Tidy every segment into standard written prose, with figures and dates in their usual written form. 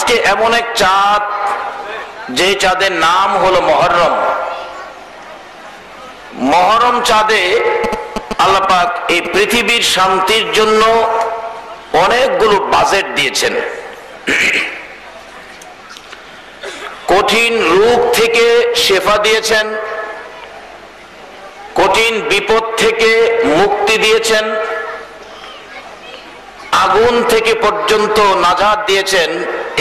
আজকে এমন এক চাঁদ, যে চাঁদের নাম হলো মহররম। মহররম চাঁদে আল্লাহ পাক এই পৃথিবীর শান্তির জন্য অনেকগুলো বাজেট দিয়েছেন। কঠিন রোগ থেকে শেফা দিয়েছেন, কঠিন বিপদ থেকে মুক্তি দিয়েছেন, আগুন থেকে পর্যন্ত নাজাত দিয়েছেন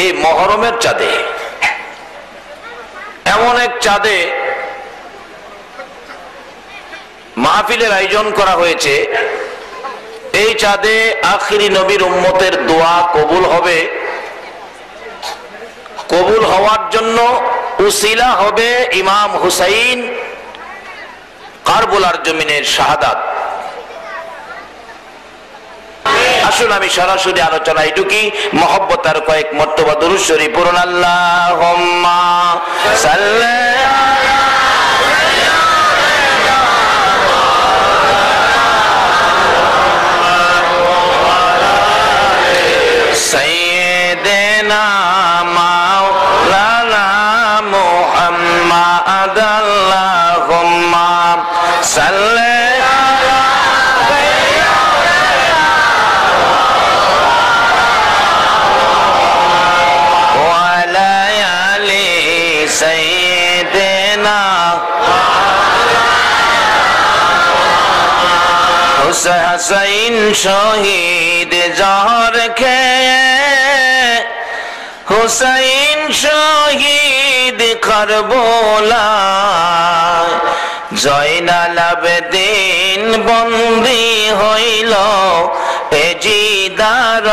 এই মহরমের চাঁদে। এমন এক চাঁদে মাহফিলের আয়োজন করা হয়েছে। এই চাঁদে আখিরি নবীর উম্মতের দোয়া কবুল হবে। কবুল হওয়ার জন্য উসিলা হবে ইমাম হুসাইন কারবালার জমিনের শাহাদাত। আসুন আমি সরাসরি আলোচনায় ঢুকি। মহব্বতার কয়েক মর্তবা দুরূদ শরীফ পড়ুন। আল্লাহুম্মা সাল্লি সাইয়্যিদিনা মাওলানা মুহাম্মাদ। আল্লাহুম্মা সাল্লি হুসাইন শহীদ জহর খেয়ে, হুসাইন শহীদ কারবালায়, জয়নাল আবেদিন বন্দী হইল এ জিদার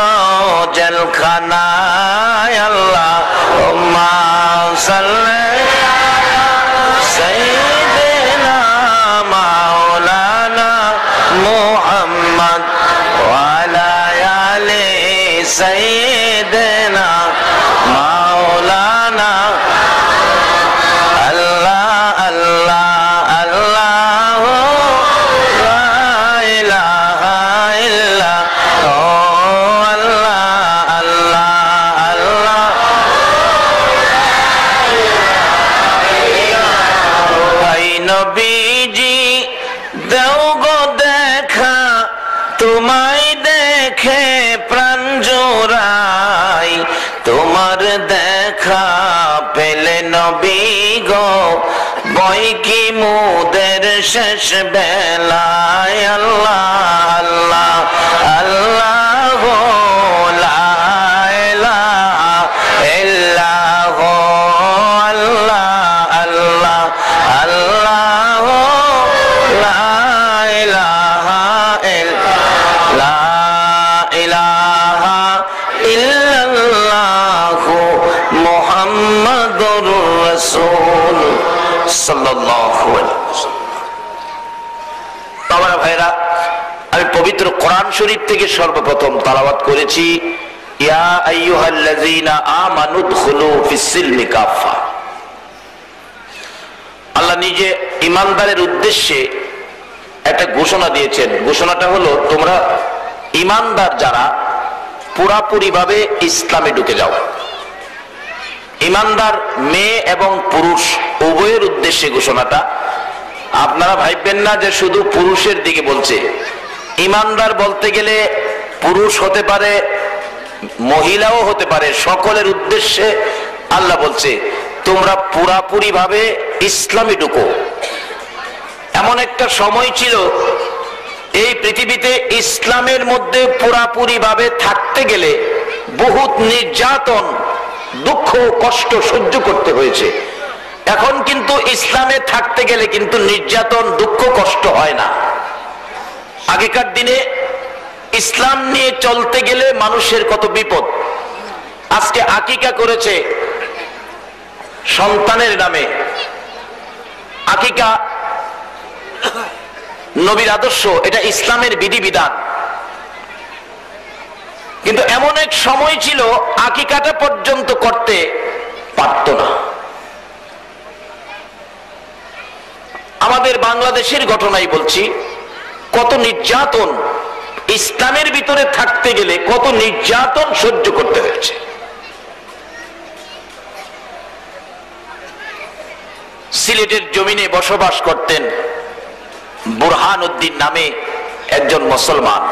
জেলখানায়। আল্লাহুম্মা সাল্লি সাইয়্যিদিনা মাওলানা মুহাম্মদ ওয়া আলা আলি সাইয়্যিদিনা মাওলানা। আল্লাহ আল্লাহ আল্লাহ লা ইলাহা ইল্লাল্লাহ। আল্লাহ আল্লাহ আল্লাহ। ভাই নবীজি দেও গো দেখা, তোমায় দেখে প্রাণ জোড়াই, তোমার দেখা পেলে নবী গো বই কি মুদের শেষ বেলায়। আল্লাহ আল্লাহ আল্লাহ লা ইলাহা ইল্লাল্লাহ। আল্লাহ আল্লাহ আল্লাহ লা ইলাহা ইল্লাল্লাহ মুহাম্মাদুর রাসূল সাল্লাল্লাহু আলাইহি ওয়াসাল্লাম। আমার ভাইরা, আমি পবিত্র কোরআন শরীফ থেকে সর্বপ্রথম তেলাওয়াত করেছি, ইয়া আইয়ুহাল্লাযীনা আমানু দুখুলু ফিস-সিলমি কাফা। আল্লাহ নিজে ঈমানদারের উদ্দেশ্যে একটা ঘোষণা দিয়েছেন। ঘোষণাটা হলো, তোমরা ঈমানদার যারা পুরাপুরি ভাবে ইসলামে ঢুকে যাও। ঈমানদার মেয়ে এবং পুরুষ উভয়ের উদ্দেশ্যে ঘোষণাটা। আপনারা ভাববেন না যে শুধু পুরুষের দিকে বলছে। ঈমানদার বলতে গেলে পুরুষ হতে পারে, মহিলাও হতে পারে, সকলের উদ্দেশ্যে আল্লাহ বলছে তোমরা পুরাপুরি ভাবে ইসলামে ঢুকো। এমন একটা সময় ছিল এই পৃথিবীতে ইসলামের মধ্যে পুরাপুরি ভাবে থাকতে গেলে বহুত নির্যাতন, দুঃখ, কষ্ট সহ্য করতে হয়েছে। এখন কিন্তু ইসলামে থাকতে গেলে কিন্তু নির্যাতন, দুঃখ, কষ্ট হয় না। আগেকার দিনে ইসলাম নিয়ে চলতে গেলে মানুষের কত বিপদ। আজকে আকিকা করেছে সন্তানের নামে। আকিকা নবীর আদর্শ, এটা ইসলামের বিধিবিধান। কিন্তু এমন এক সময় ছিল আকিকাটা পর্যন্ত করতে পারত না। আমাদের বাংলাদেশের ঘটনাই বলছি, কত নির্যাতন, ইসলামের ভিতরে থাকতে গেলে কত নির্যাতন সহ্য করতে হয়েছে। সিলেটের জমিনে বসবাস করতেন বুরহানুদ্দিন নামে একজন মুসলমান।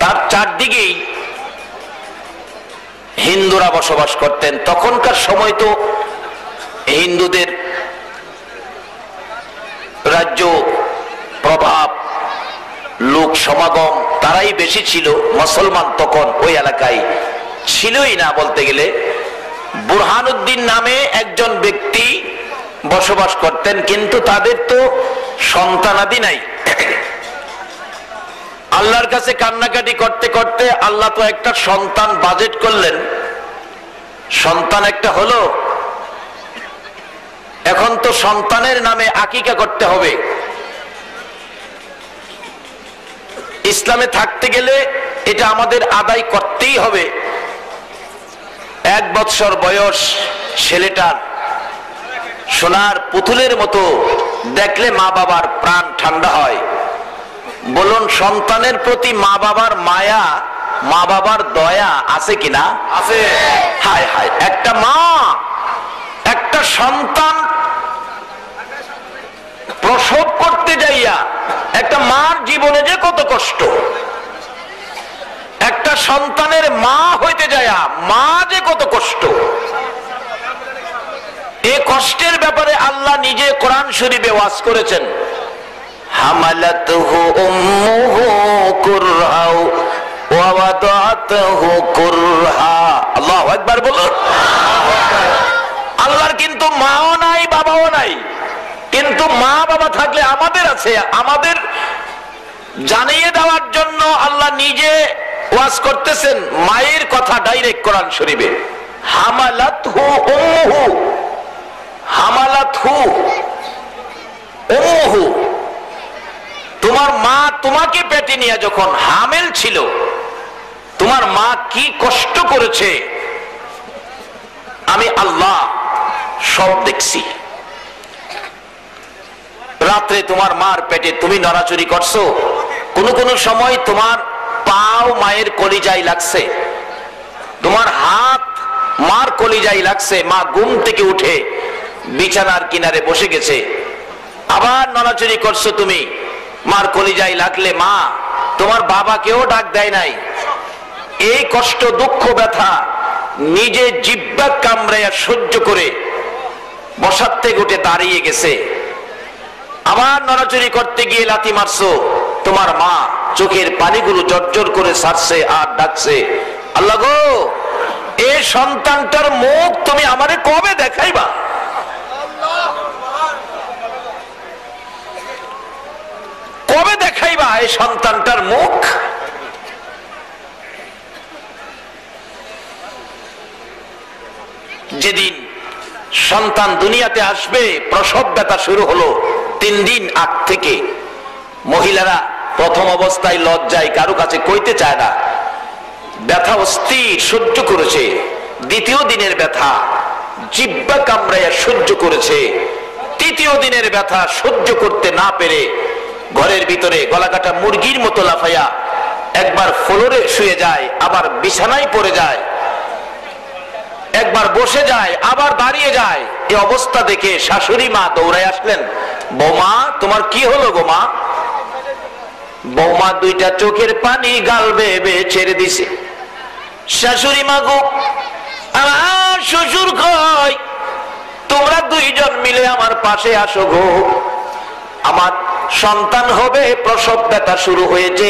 তার চারদিকেই হিন্দুরা বসবাস করতেন। তখনকার সময় তো হিন্দুদের রাজ্য, প্রভাব, লোক সমাগম তারাই বেশি ছিল। মুসলমান তখন ওই এলাকায় ছিলই না বলতে গেলে। বুরহানুদ্দিন নামে একজন ব্যক্তি বসবাস করতেন, কিন্তু তাদের তো সন্তানাদি নাই। আল্লাহর কাছে কান্নাকাটি করতে করতে আল্লাহ তো একটা সন্তান বাজেট করলেন। সন্তান একটা হলো, এখন তো সন্তানের নামে আকিকা করতে হবে। ইসলামে থাকতে গেলে এটা আমাদের আদায় করতেই হবে। 1 বৎসর বয়স ছেলেটার সোনার পুতুলের মতো, দেখলে মা বাবার প্রাণ ঠান্ডা হয়। বলুন, সন্তানের প্রতি মা বাবার মায়া, মা বাবার দয়া আছে কিনা? আছে। হায় হায়, একটা মা, একটা সন্তান প্রসব করতে যাইয়া একটা মার জীবনে যে কত কষ্ট, একটা সন্তানের মা হইতে যাইয়া মা যে কত কষ্ট, এই কষ্টের ব্যাপারে আল্লাহ নিজে কোরআন শরীফে ওয়াজ করেছেন। হামালাতুহু উম্মুহু কুরহাও ওয়া ওয়াদাতুহু কুরহা। আল্লাহু আকবার বলুন। আল্লাহর কিন্তু মাও নাই, বাবাও নাই, কিন্তু মা বাবা থাকলে আমাদের আছে। আমাদের জানিয়ে দেওয়ার জন্য আল্লাহ নিজে ওয়াজ করতেছেন মায়ের কথা ডাইরেক্ট কোরআন শরীফে। হামালাতহু উম্মুহু, হামালাতহু উম্মুহু, তোমার মা তোমাকে পেটে নিয়ে যখন হামেল ছিল, তোমার মা কি কষ্ট করেছে আমি আল্লাহ সব দেখছি। রাত্রে তোমার মার পেটে তুমি নড়াচড়ি করছো, কোন সময় তোমার পাও মায়ের কলিজায় লাগছে, তোমার হাত মার কলিজায় লাগছে। মা ঘুম থেকে উঠে বিছানার কিনারে বসে গেছে, আবার নড়াচড়ি করছো তুমি, মার কলিজায় লাগলে মা তোমার বাবাকেও ডাক দেয় নাই। এই কষ্ট, দুঃখ, ব্যথা নিজে জিহ্বা কামড়াইয়া সহ্য করে বসার থেকে উঠে দাঁড়িয়ে গেছে। আবার নড়াচড়ি করতে গিয়ে লাথি মারছো, তোমার মা চোখের পানিগুলো জর্জর করে ছাড়ছে আর ডাকছে, আল্লাহ গো, এই সন্তানটার মুখ তুমি আমারে কবে দেখাইবা? কবে দেখাইবা এই সন্তানটার মুখ? যেদিন সন্তান দুনিয়াতে আসবে, প্রসব ব্যথা শুরু হলো 3 দিন আগ থেকে। মহিলারা প্রথম অবস্থায় লজ্জায় কারো কাছে কইতে চায় না, ব্যথা অস্থির সহ্য করেছে। দ্বিতীয় দিনের ব্যথা জিহ্বা কামড়াইয়া সহ্য করেছে। তৃতীয় দিনের ব্যথা সহ্য করতে না পেরে ঘরের ভিতরে গলাকাটা মুরগির মতো লাফাইয়া একবার ফ্লোরে শুয়ে যায়, আবার বিছানায় পড়ে যায়, একবার বসে যায়, আবার দাঁড়িয়ে যায়। এই অবস্থা দেখে শাশুড়ি মা দৌড়ায় আসলেন, বৌমা তোমার কি হলো গো মা? বৌমা 2টা চোখের পানি গাল বেয়ে ছেড়ে দিছে। শাশুড়ি মা গো, আমার শ্বশুর কই? তোমরা 2 জন মিলে আমার পাশে আসো গো, আমার সন্তান হবে, প্রসব ব্যথা শুরু হয়েছে।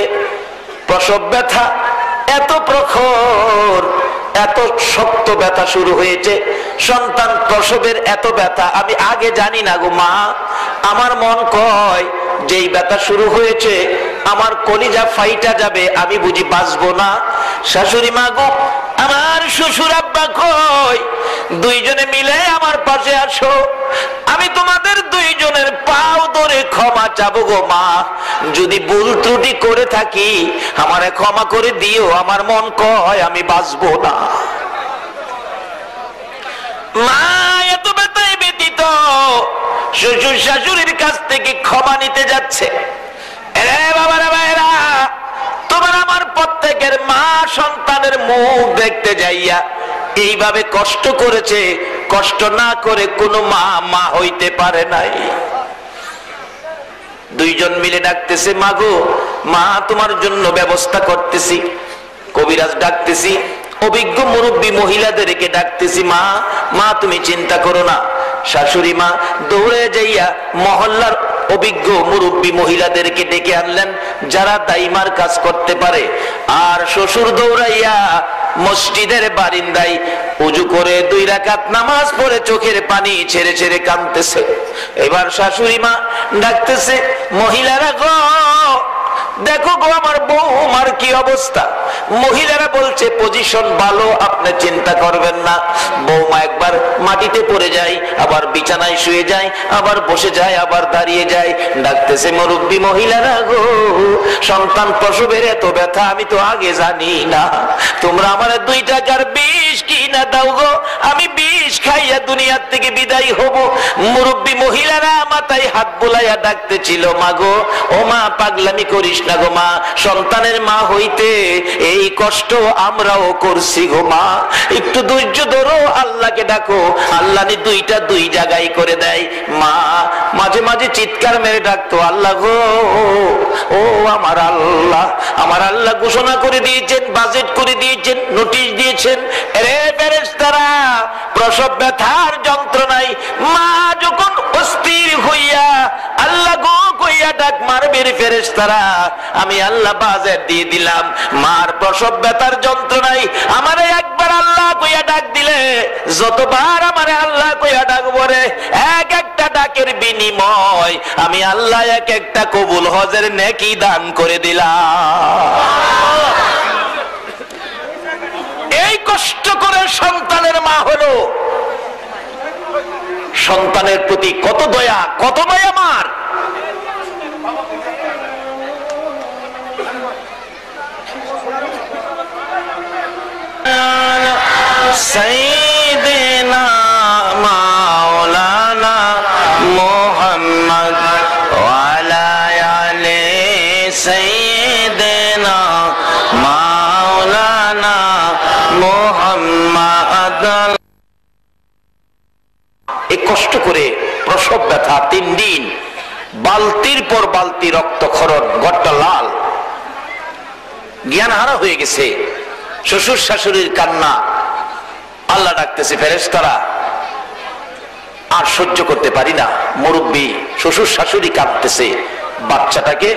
প্রসব ব্যথা এত প্রখর, এত শক্ত ব্যথা শুরু হয়েছে, সন্তান প্রসবের এত ব্যথা আমি আগে জানি না গো মা। আমার মন কয় যেই ব্যথা শুরু হয়েছে আমার কলিজা ফাইটা যাবে, আমি বুঝি বাঁচবো না। শাশুড়ি মা গো, আমার শ্বশুর আব্বা কই? 2 জনে মিলে আমার পাশে আসো, আমি তোমাদের 2 জনের পাও ধরে ক্ষমা চাবো গো মা। যদি ভুল ত্রুটি করে থাকি আমারে ক্ষমা করে দিও, আমার মন কয় আমি বাঁচবো না। মা এত ব্যথায় ব্যতীত শ্বশুর শাশুড়ির কাছ থেকে ক্ষমা নিতে যাচ্ছে। বাবারা ভাইরা, তোমার আমার প্রত্যেকের মা সন্তানের মুখ দেখতে যাইয়া এইভাবে কষ্ট করেছে, কষ্ট না করে কোনো মা মা হইতে পারে নাই। দুইজন মিলে ডাকতেছে, মা গো, মা তোমার জন্য ব্যবস্থা করতেছি। কবিরাজ ডাকতেছি, অভিজ্ঞ মুরব্বী মহিলাদেরকে ডাকতেছি, মা মা তুমি চিন্তা করো না। শাশুড়ি মা দৌড়ে যাইয়া মহল্লার অভিজ্ঞ মুরব্বী মহিলাদেরকে ডেকে আনলেন, যারা দাইমার কাজ করতে পারে। আর শ্বশুর দৌড়াইয়া মসজিদের বারিন্দায় উজু করে 2 রাকাত নামাজ পড়ে চোখের পানি ছেড়ে ছেড়ে কাঁদতেছে। এবার শাশুড়ি মা ডাকতেছে, মহিলারা গো, দেখো গো আমার বৌমার কি অবস্থা। মহিলারা বলছে, পজিশন ভালো, আপনি চিন্তা করবেন না। বৌমা একবার মাটিতে পড়ে যায়, আবার বিছানায় শুয়ে যায়, আবার বসে যায়, আবার দাঁড়িয়ে যায়। ডাকতেছে, মুরব্বী মহিলারা গো, সন্তান প্রসবের এত ব্যথা আমি তো আগে জানি না। তোমরা আমার 2 টাকার বিষ কিনা দাও গো, আমি বিষ খাইয়া দুনিয়ার থেকে বিদায় হব। মুরব্বী মহিলারা মাথায় হাত বুলাইয়া ডাকতেছিল, মা গো, ও মা পাগলামি করিস না গো মা, সন্তানের মা হইতে এই কষ্ট আমরাও করছি গো মা, একটু ধৈর্য ধরো, আল্লাহকে ডাকো, আল্লাহ 2টা 2 জায়গায় করে দেয়। মা মাঝে মাঝে চিৎকার মেরে ডাকতো, আল্লাহ গো, ও আমার আল্লাহ, আমার আল্লাহ ঘোষণা করে দিয়েছেন, বাজেট করে দিয়েছেন, নোটিশ দিয়েছেন, রে ফেরেশতারা, প্রসব ব্যথার যন্ত্রণায় মা যখন অস্থির হইয়া আল্লাহ গো কইয়া ডাক মারবে রে ফেরেশতারা, আমি আল্লাহ বাজেট দিয়ে দিলাম। মার প্রসব ব্যথার যন্ত্রণায় আমারে একবার আল্লাহ কইয়া ডাক দিলে, যতবার আমারে আল্লাহ কইয়া ডাকবো রে, এক একটা ডাকের বিনিময় আমি আল্লাহ এক একটা কবুল হজের নেকি দান করে দিলাম। এই কষ্ট করে সন্তানের মা হলো, সন্তানের প্রতি কত দয়া, কত মায়া মার। সাইয়্যিদিনা মাওলানা মুহাম্মদ ওয়া আলা আলি সাইয়্যিদিনা মাওলানা মুহাম্মদ। এই কষ্ট করে প্রসব ব্যথা, 3 দিন বালতির পর বালতি রক্তক্ষরণ, ঘরটা লাল, জ্ঞান হারা হয়ে গেছে। শ্বশুর শাশুড়ির কান্না, আল্লাহ ডাকতেছে, ফেরেশতারা আর সহ্য করতে পারি না। মুরব্বী শ্বশুর শাশুড়ি কাঁদতেছে, বাচ্চাটাকে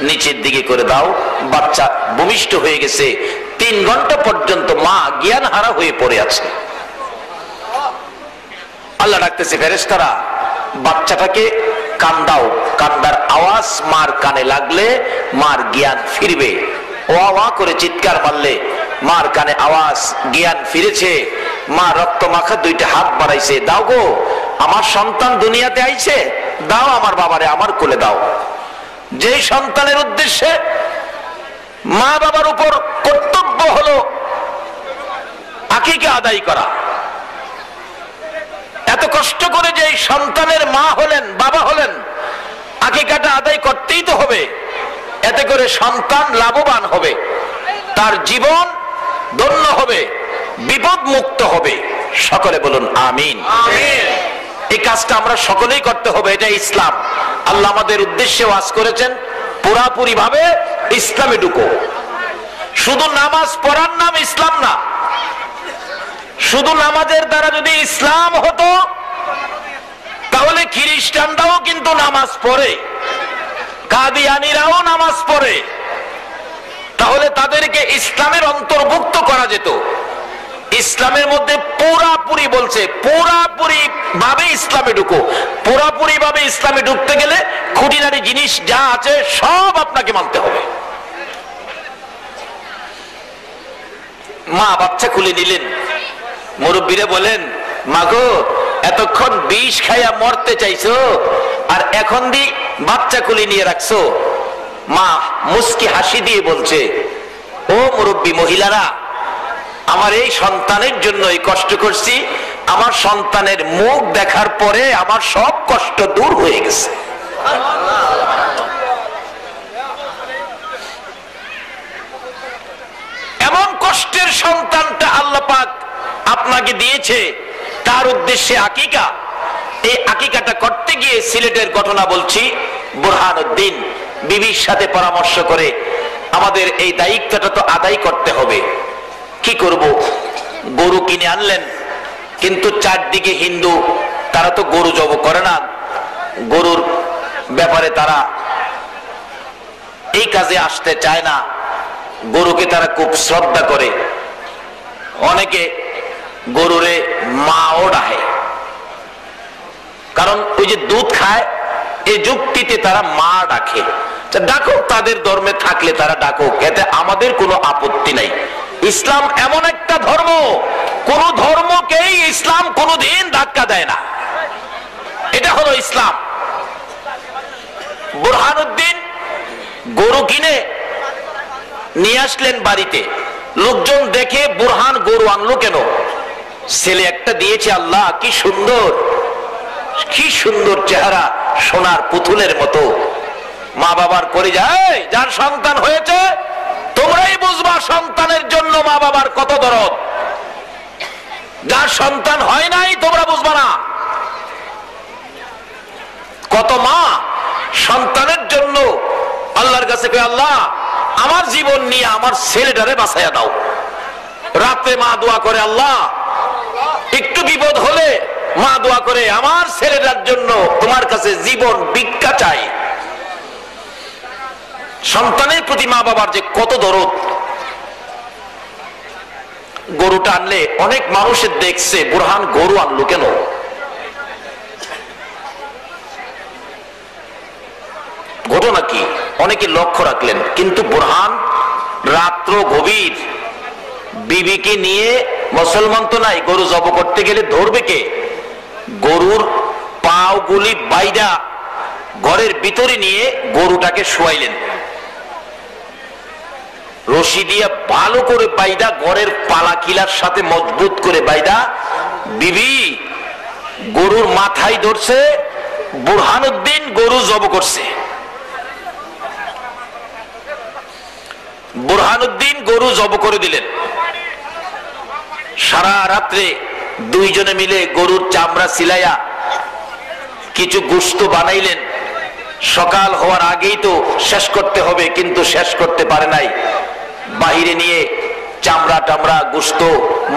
নিচের দিকে করে দাও, বাচ্চা ভূমিষ্ঠ হয়ে গেছে। 3 ঘন্টা পর্যন্ত মা জ্ঞান হারা হয়ে পড়ে আছে। আল্লাহ ডাকতেছে, ফেরেশতারা বাচ্চাটাকে কান্দাও, কান্দার আওয়াজ মার কানে লাগলে মার জ্ঞান ফিরবে। ওয়া ওয়া করে চিৎকার মারলে মার কানে আওয়াজ, জ্ঞান ফিরেছে। মা রক্ত মাখা 2টা হাত বাড়াইছে, দাও গো, আমার সন্তান দুনিয়াতে আইছে, দাও আমার বাবারে আমার কোলে দাও। যেই সন্তানের উদ্দেশ্যে মা বাবার উপর কর্তব্য হলো আকিকা আদায় করা, এত কষ্ট করে যে সন্তানের মা হলেন, বাবা হলেন, আকিকাটা আদায় করতেই তো হবে। এতে করে সন্তান লাভবান হবে, তার জীবন ধন্য হবে, বিপদ মুক্ত হবে। সকলে বলুন আমিন। এই কাজটা আমরা সকলেই করতে হবে, এটা ইসলাম। আল্লাহ আমাদের উদ্দেশ্যে ওয়াজ করেছেন, পুরাপুরি ভাবে ইসলামে ঢুকো। শুধু নামাজ পড়ার নাম ইসলাম না। শুধু নামাজের দ্বারা যদি ইসলাম হতো, তাহলে খ্রিস্টানরাও কিন্তু নামাজ পড়ে, কাদিয়ানীরাও নামাজ পড়ে, তাহলে তাদেরকে ইসলামের অন্তর্ভুক্ত করা যেত। ইসলামের মধ্যে পুরাপুরি বলছে, পুরাপুরি ভাবে ইসলামে ঢুকো। পুরাপুরি ভাবে ইসলামে ঢুকতে গেলে খুঁটিনাটি জিনিস যা আছে সব আপনাকে মানতে হবে। মা বাচ্চা খুলে নিলেন, মুরব্বীরা বলেন, মাগো এতক্ষণ বিষ খাইয়া মরতে চাইছো, আর এখন দি বাচ্চা খুলে নিয়ে রাখছো। মা মুস্কি হাসি দিয়ে বলছে, ও মুরব্বী মহিলারা, আমার এই সন্তানের জন্য এই কষ্ট করছি, আমার সন্তানের মুখ দেখার পরে আমার সব কষ্ট দূর হয়ে গেছে। এমন কষ্টের সন্তানটা আল্লাহ পাক আপনাকে দিয়েছে, তার উদ্দেশ্যে আকিকা, এই আকিকাটা করতে গিয়ে সিলেটের ঘটনা বলছি। বুরহানুদ্দিন বিবির সাথে পরামর্শ করে আমাদের এই দায়িত্বটা তো আদায় করতে হবে, কি করব? গরু কিনে আনলেন, কিন্তু চারদিকে হিন্দু, তারা তো গরু জব করে না, গরুর ব্যাপারে তারা এই কাজে আসতে চায় না, গরুকে তারা খুব শ্রদ্ধা করে, অনেকে গরুরে মাও ডাকে, কারণ ওই যে দুধ খায়, এই যুক্তিতে তারা মা ডাকে। ডাকুক, তাদের ধর্মে থাকলে তারা ডাকুক, এতে আমাদের কোনো আপত্তি নাই। ইসলাম এমন একটা ধর্ম, কোন ধর্মকেই ইসলাম কোনদিন ধাক্কা দেয় না, এটা হলো ইসলাম। বুরহানুদ্দিন গরু কিনে নিয়ে আসলেন বাড়িতে, লোকজন দেখে বুরহান গরু আনলো কেন? ছেলে একটা দিয়েছে, আল্লাহ কি সুন্দর, কি সুন্দর চেহারা, সোনার পুতুলের মতো। মা বাবার করে যায়, যার সন্তান হয়েছে তোমরাই বুঝবা সন্তানের জন্য মা বাবার কত দরদ, যার সন্তান হয় নাই তোমরা বুঝবা না। কত মা সন্তানের জন্য আল্লাহর কাছে কয়, আল্লাহ আমার জীবন নিয়ে আমার ছেলেটারে বাঁচাইয়া দাও। রাতে মা দোয়া করে, আল্লাহ একটু বিপদ হলে মা দোয়া করে, আমার ছেলেটার জন্য তোমার কাছে জীবন ভিক্ষা চাই। সন্তানের প্রতি মা বাবার যে কত দরদ। গরুটা আনলে অনেক মানুষের দেখছে, বুরহান গরু আনলো কেন? ঘটনা কি? অনেকে লক্ষ্য রাখলেন, কিন্তু বুরহান রাত্র গভীর, বিবিকে নিয়ে, মুসলমান তো নাই, গরু জব করতে গেলে ধরবে কে? গরুর পাও গুলি বাইদা ঘরের ভিতরে নিয়ে গরুটাকে শোয়াইলেন, রশি দিয়ে ভালো করে বাইদা, ঘরের পালা কিলার সাথে মজবুত করে বাইদা, বিবি গরুর মাথায় ধরছে, বুরহানুদ্দিন গরু জব করছে। বুরহানুদ্দিন গরু জব করে দিলেন। সারা রাত্রে দুইজনে মিলে গরুর চামড়া সিলাইয়া কিছু গোশত বানাইলেন। সকাল হওয়ার আগেই তো শেষ করতে হবে, কিন্তু শেষ করতে পারে নাই। বাহিরে নিয়ে চামড়া টামড়া গোশত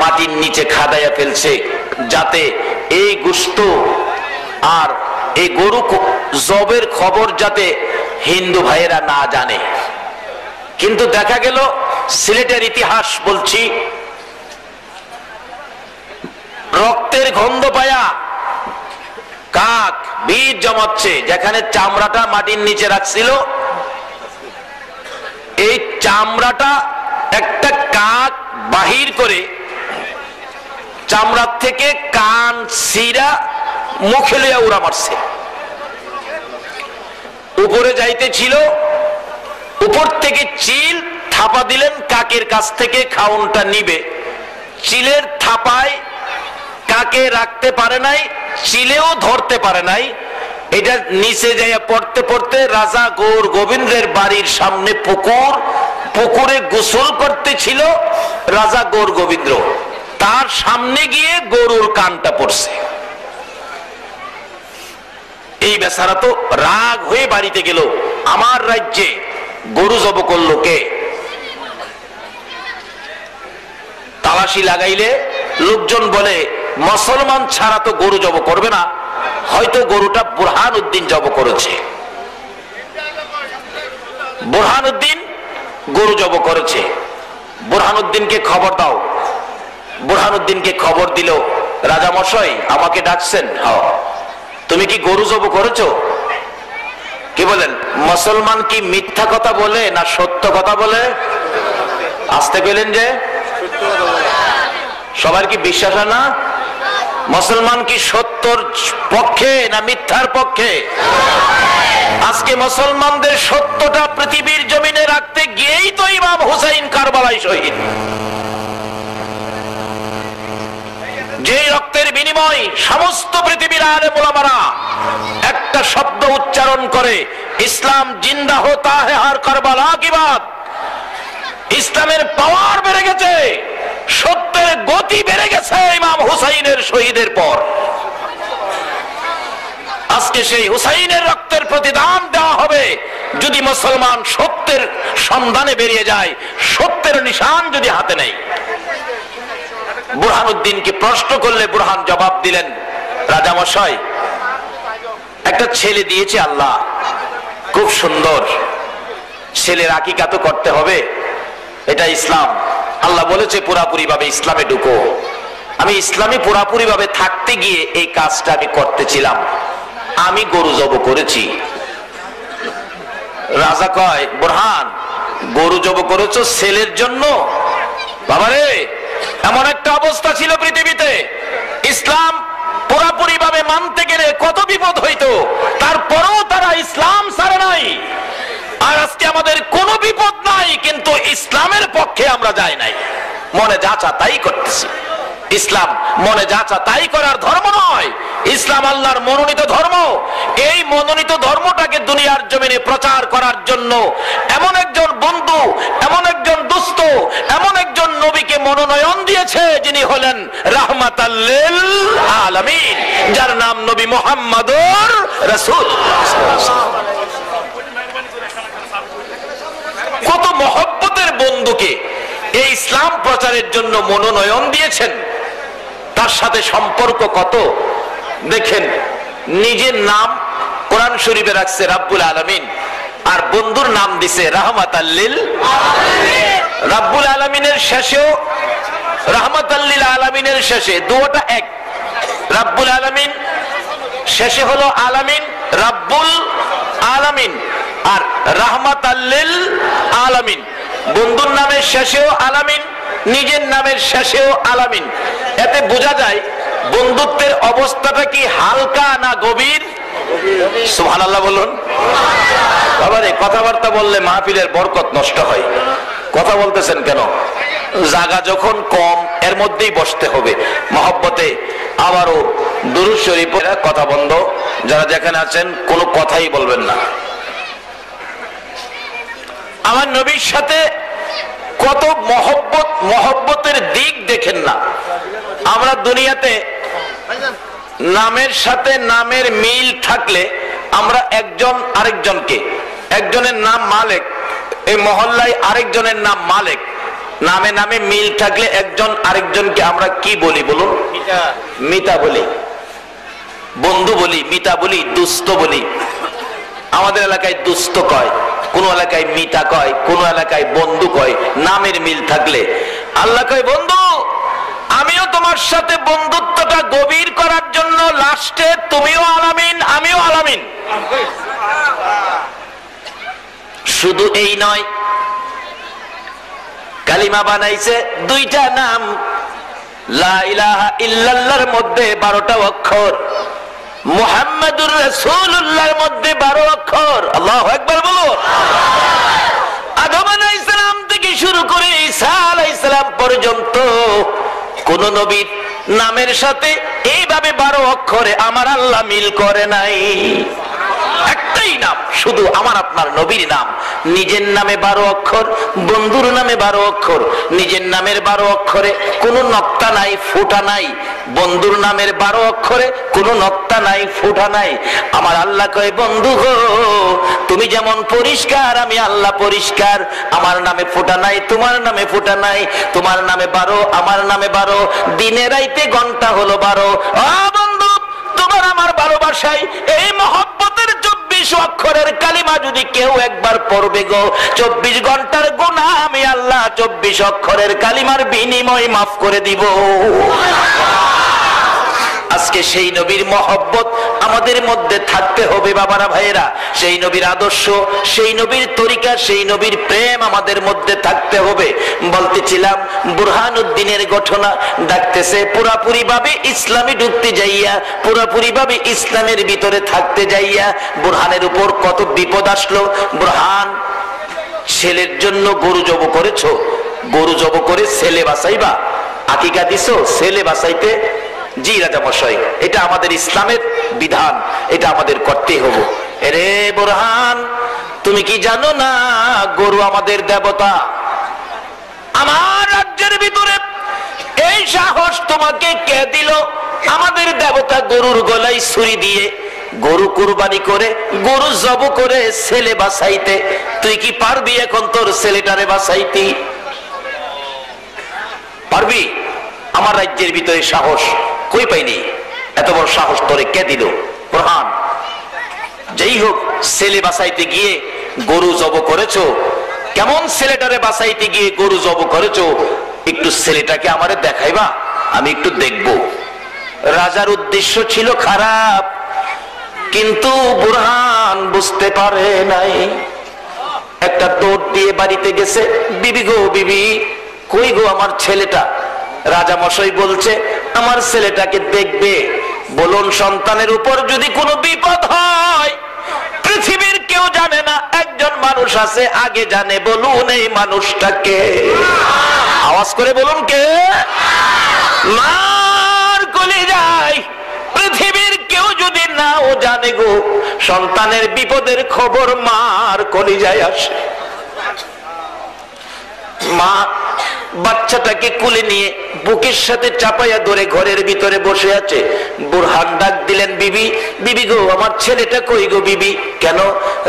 মাটির নিচে খাদাইয়া ফেলছে, যাতে এই গোশত আর এই গরু জবের খবর যাতে হিন্দু ভাইয়েরা না জানে। কিন্তু দেখা গেল, সিলেটের ইতিহাস বলছি, রক্তের গন্ধ পায়া কাক বীজ জমাচ্ছে, যেখানে চামড়াটা মাটির নিচে রাখছিল, এই চামড়াটা একটা কাক বাহির করে চামড়ার থেকে কান সিরা মুখে লইয়া উড়া মারছে। উপরে যাইতে ছিল, উপর থেকে চিল থাপা দিলেন, কাকের কাছ থেকে খাউনটা নিবে। চিলের থাপায় কাকে রাখতে পারে নাই, চিলেও ধরতে পারে নাই। এটা নিচে যাইয়া পড়তে পড়তে রাজা গৌর গোবিন্দের বাড়ির সামনে পুকুর, পুকুরে গোসল করতেছিল রাজা গৌর গোবিন্দ, তার সামনে গিয়ে গরুর কানটা পড়ছে। এই বেচারা তো রাগ হয়ে বাড়িতে গেল, আমার রাজ্যে গরু জব করলো কে? তালাশি লাগাইলে লোকজন বলে, মুসলমান ছাড়া তো গরু জব করবে না, হয়তো গরুটা বুরহানুদ্দিন জব করেছে। বুরহানুদ্দিন গরু জব করেছে, বুরহানুদ্দিনকে খবর দাও। বুরহানুদ্দিনকে খবর দিল, রাজা মশাই আমাকে ডাকছেন? হ্যাঁ। তুমি কি গরু জব করেছো? কি বলেন? মুসলমান কি মিথ্যা কথা বলে না সত্য কথা বলে? আসতে পেলেন যে সবার কি বিশ্বাস হয় না? মুসলমান কি সত্যর পক্ষে না মিথ্যার পক্ষে? আজকে মুসলমানদের সত্যটা পৃথিবীর জমিনে রাখতে গিয়েই তো ইমাম হুসাইন কারবালায় শহীদ। যে রক্তের বিনিময় সমস্ত পৃথিবীর আলেম ওলামারা একটা শব্দ উচ্চারণ করে, ইসলাম জিন্দা হতা है हर কারবালা কি বাত। ইসলামের পাওয়ার বেড়ে গেছে, সত্যের গতি বেড়ে গেছে ইমাম হুসাইনের শহীদের পর আজকে সেই হুসাইনের রক্তের প্রতিদান দেওয়া হবে যদি মুসলমান সত্যের সন্ধানে বেরিয়ে যায়, সত্যের নিশান যদি হাতে নেয়। বুরহানুদ্দিনকে প্রশ্ন করলে বুরহান জবাব দিলেন, রাজামশাই, একটা ছেলে দিয়েছে আল্লাহ, খুব সুন্দর, ছেলের আকিকা তো করতে হবে, এটা ইসলাম। আল্লাহ বলেছে পুরাপুরি ভাবে ইসলামে ঢুকো। আমি ইসলামে পুরাপুরি ভাবে থাকতে গিয়ে এই কাজটা আমি করতেছিলাম, আমি গরু জব করেছি। রাজা কয়, বুরহান, গরু জব করেছো ছেলের জন্য? বাবারে, এমন একটা অবস্থা ছিল পৃথিবীতে, ইসলাম পুরাপুরি ভাবে মানতে গেলে কত বিপদ হইতো, তারপরেও তারা ইসলাম ছাড়ে নাই। আর আজকে আমাদের কোনো বিপদ নাই, কিন্তু ইসলামের পক্ষে আমরা যাই নাই, মনে যা চা তাই করতেছি। ইসলাম মনে যা চা তাই করার ধর্ম নয়, ইসলাম আল্লাহর মনোনীত ধর্ম। এই মনোনীত ধর্মটাকে দুনিয়ার জমিনে প্রচার করার জন্য এমন একজন বন্ধু, এমন একজন দোস্ত, এমন একজন নবীকে মনোনয়ন দিয়েছে যিনি হলেন রাহমাতাল লিল আলামিন, যার নাম নবী মুহাম্মদুর রাসূল। কত মহব্বতের বন্ধুকে এই ইসলাম প্রচারের জন্য মনোনয়ন দিয়েছেন, তার সাথে সম্পর্ক কত। দেখেন, নিজের নাম কোরআন শরীফে রাখছে রাব্বুল আলামিন, আর বন্ধুর নাম দিছে রাহমাতাল লিল আলামিন। রাব্বুল আলামিনের শেষেও রাহমাতাল লিল আলামিনের শেষে দুটোটা এক। রাব্বুল আলামিন শেষে হলো আলামিন, রাব্বুল আলামিন, আর রাহমাতাল লিল আলামিন। বন্ধুর নামের শেষেও আলামিন, নিজের নামের শেষেও আলামিন। এতে বোঝা যায় বন্ধুত্বের অবস্থাটা কি হালকা না গভীর। সুবহানাল্লাহ বলুন। বাবারে, কথাবার্তা বললে মাহফিলের বরকত নষ্ট হয়। কথা বলতেছেন কেন? জায়গা যখন কম, এর মধ্যেই বসতে হবে মহব্বতে। আবারও দুরূদ শরীফের কথা বন্ধ, যারা যেখানে আছেন কোনো কথাই বলবেন না। আমার নবীর সাথে কত মহব্বতের দিক দেখেন না। আমরা দুনিয়াতে নামের সাথে নামের মিল থাকলে আমরা একজন আরেকজনকে, একজনের নাম মালিক, এই মহল্লায় আরেকজনের নাম মালিক, নামে নামে মিল থাকলে একজন আরেকজনকে আমরা কি বলি বলুন? মিতা বলি, বন্ধু বলি, মিতা বলি, দুস্থ বলি। আমাদের এলাকায় দুস্থ কয়, কোন এলাকায় মিতা কয়, কোন এলাকায় বন্ধু কয়, নামের মিল থাকলে। আল্লাহ কয়, বন্ধু, আমিও তোমার সাথে বন্ধুত্বটা গভীর করার জন্য লাস্টে তুমিও আলামিন, আমিও আলামিন। শুধু এই নয়, কালিমা বানাইছে দুইটা নাম, লা ইলাহা ইল্লাল্লাহর মধ্যে 12টা অক্ষর, মুহাম্মাদুর রাসূলুল্লাহর মধ্যে 12 অক্ষর। আল্লাহু আকবার বলুন। আদম আলাইহিস সালাম থেকে শুরু করে ঈসা আলাইহিস সালাম পর্যন্ত কোন নবীর নামের সাথে এইভাবে 12 অক্ষরে আমার আল্লাহ মিল করে নাই। একটাই নাম, শুধু আমার আপনার নবীর নাম। নিজের নামে 12 অক্ষর, বন্ধুর নামে 12 অক্ষর। নিজের নামের 12 অক্ষরে কোনো নক্তা নাই, ফোঁটা নাই। বন্ধুর নামের 12 অক্ষরে কোনো নক্তা নাই, ফোঁটা নাই। আমার আল্লাহ কয়, বন্ধু গো, তুমি যেমন পরিষ্কার, আমি আল্লাহ পরিষ্কার। আমার নামে ফোঁটা নাই, তোমার নামে ফোঁটা নাই। তোমার নামে 12, আমার নামে 12। দিনে রাইতে ঘন্টা হলো 12। বন্ধু, তোমার আমার ভালোবাসায় এই মহব্বতের 24 অক্ষরের কালিমা যদি কেউ একবার পড়বে গো, 24 ঘন্টার গুনাহ আমি আল্লাহ 24 অক্ষরের কালিমার বিনিময় মাফ করে দিব। আজকে সেই নবীর মহব্বত আমাদের মধ্যে থাকতে হবে বাবারা, ভাইয়েরা। সেই নবীর আদর্শ, সেই নবীর তরিকা, সেই নবীর প্রেম আমাদের মধ্যে থাকতে হবে। বলতেছিলাম, বুরহানুদ্দিনের ঘটনা ডাকতেছে পুরাপুরি ভাবে ইসলামে ঢুকতে যাইয়া, পুরাপুরি ভাবে ইসলামের ভিতরে থাকতে যাইয়া বুরহানের উপর কত বিপদ আসলো। বুরহান, ছেলের জন্য গরু জব করেছো, গরু জব করে ছেলে বাঁচাইবা, আকিকা দিছো ছেলে বাঁচাইতে? জি রাজা মশাই, এটা আমাদের ইসলামের বিধান, এটা আমাদের করতেই হবে। এরে বুরহান, তুমি কি জানো না গরু আমাদের দেবতা? আমার রাজ্যের ভিতরে এই সাহস তোমাকে কে দিল? আমাদের দেবতা গরুর গলায় ছুরি দিয়ে গরু কুরবানি করে গরু জব করে ছেলে বাঁচাইতে, তুই কি পারবি এখন তোর ছেলেটারে বাঁচাইতি? পারবি? আমার রাজ্যের ভিতরে সাহস কই পাইনি, এত বড় সাহস তোরে কে দিল? প্রধান। যেই হোক, ছেলে বাঁচাইতে গিয়ে গরু জব করেছো, কেমন ছেলেটারে বাঁচাইতে গিয়ে গরু জব করেছো, একটু ছেলেটাকে আমারে দেখাইবা, আমি একটু দেখব। রাজার উদ্দেশ্য ছিল খারাপ, কিন্তু বুরহান বুঝতে পারে নাই। একটা দৌড় দিয়ে বাড়িতে গেছে, বিবি গো বিবি, কই গো আমার ছেলেটা? রাজা মশাই বলছে আমার ছেলেটাকে দেখবে। বলুন, সন্তানের উপর যদি কোনো বিপদ হয়, পৃথিবীর কেউ জানে না, একজন মানুষ আছে আগে জানে। বলুন এই মানুষটাকে, আওয়াজ করে বলুন কে? মার কলিজায় পৃথিবীর কেউ যদি নাও জানে গো, সন্তানের বিপদের খবর মার কলিজায় আসে। মা বাচ্চাটাকে কুলে নিয়ে বুকের সাথে চাপাইয়া ধরে ঘরের ভিতরে বসে আছে। বুরহান ডাক দিলেন, বিবি বিবি গো, আমার ছেলেটা কই গো বিবি? কেন?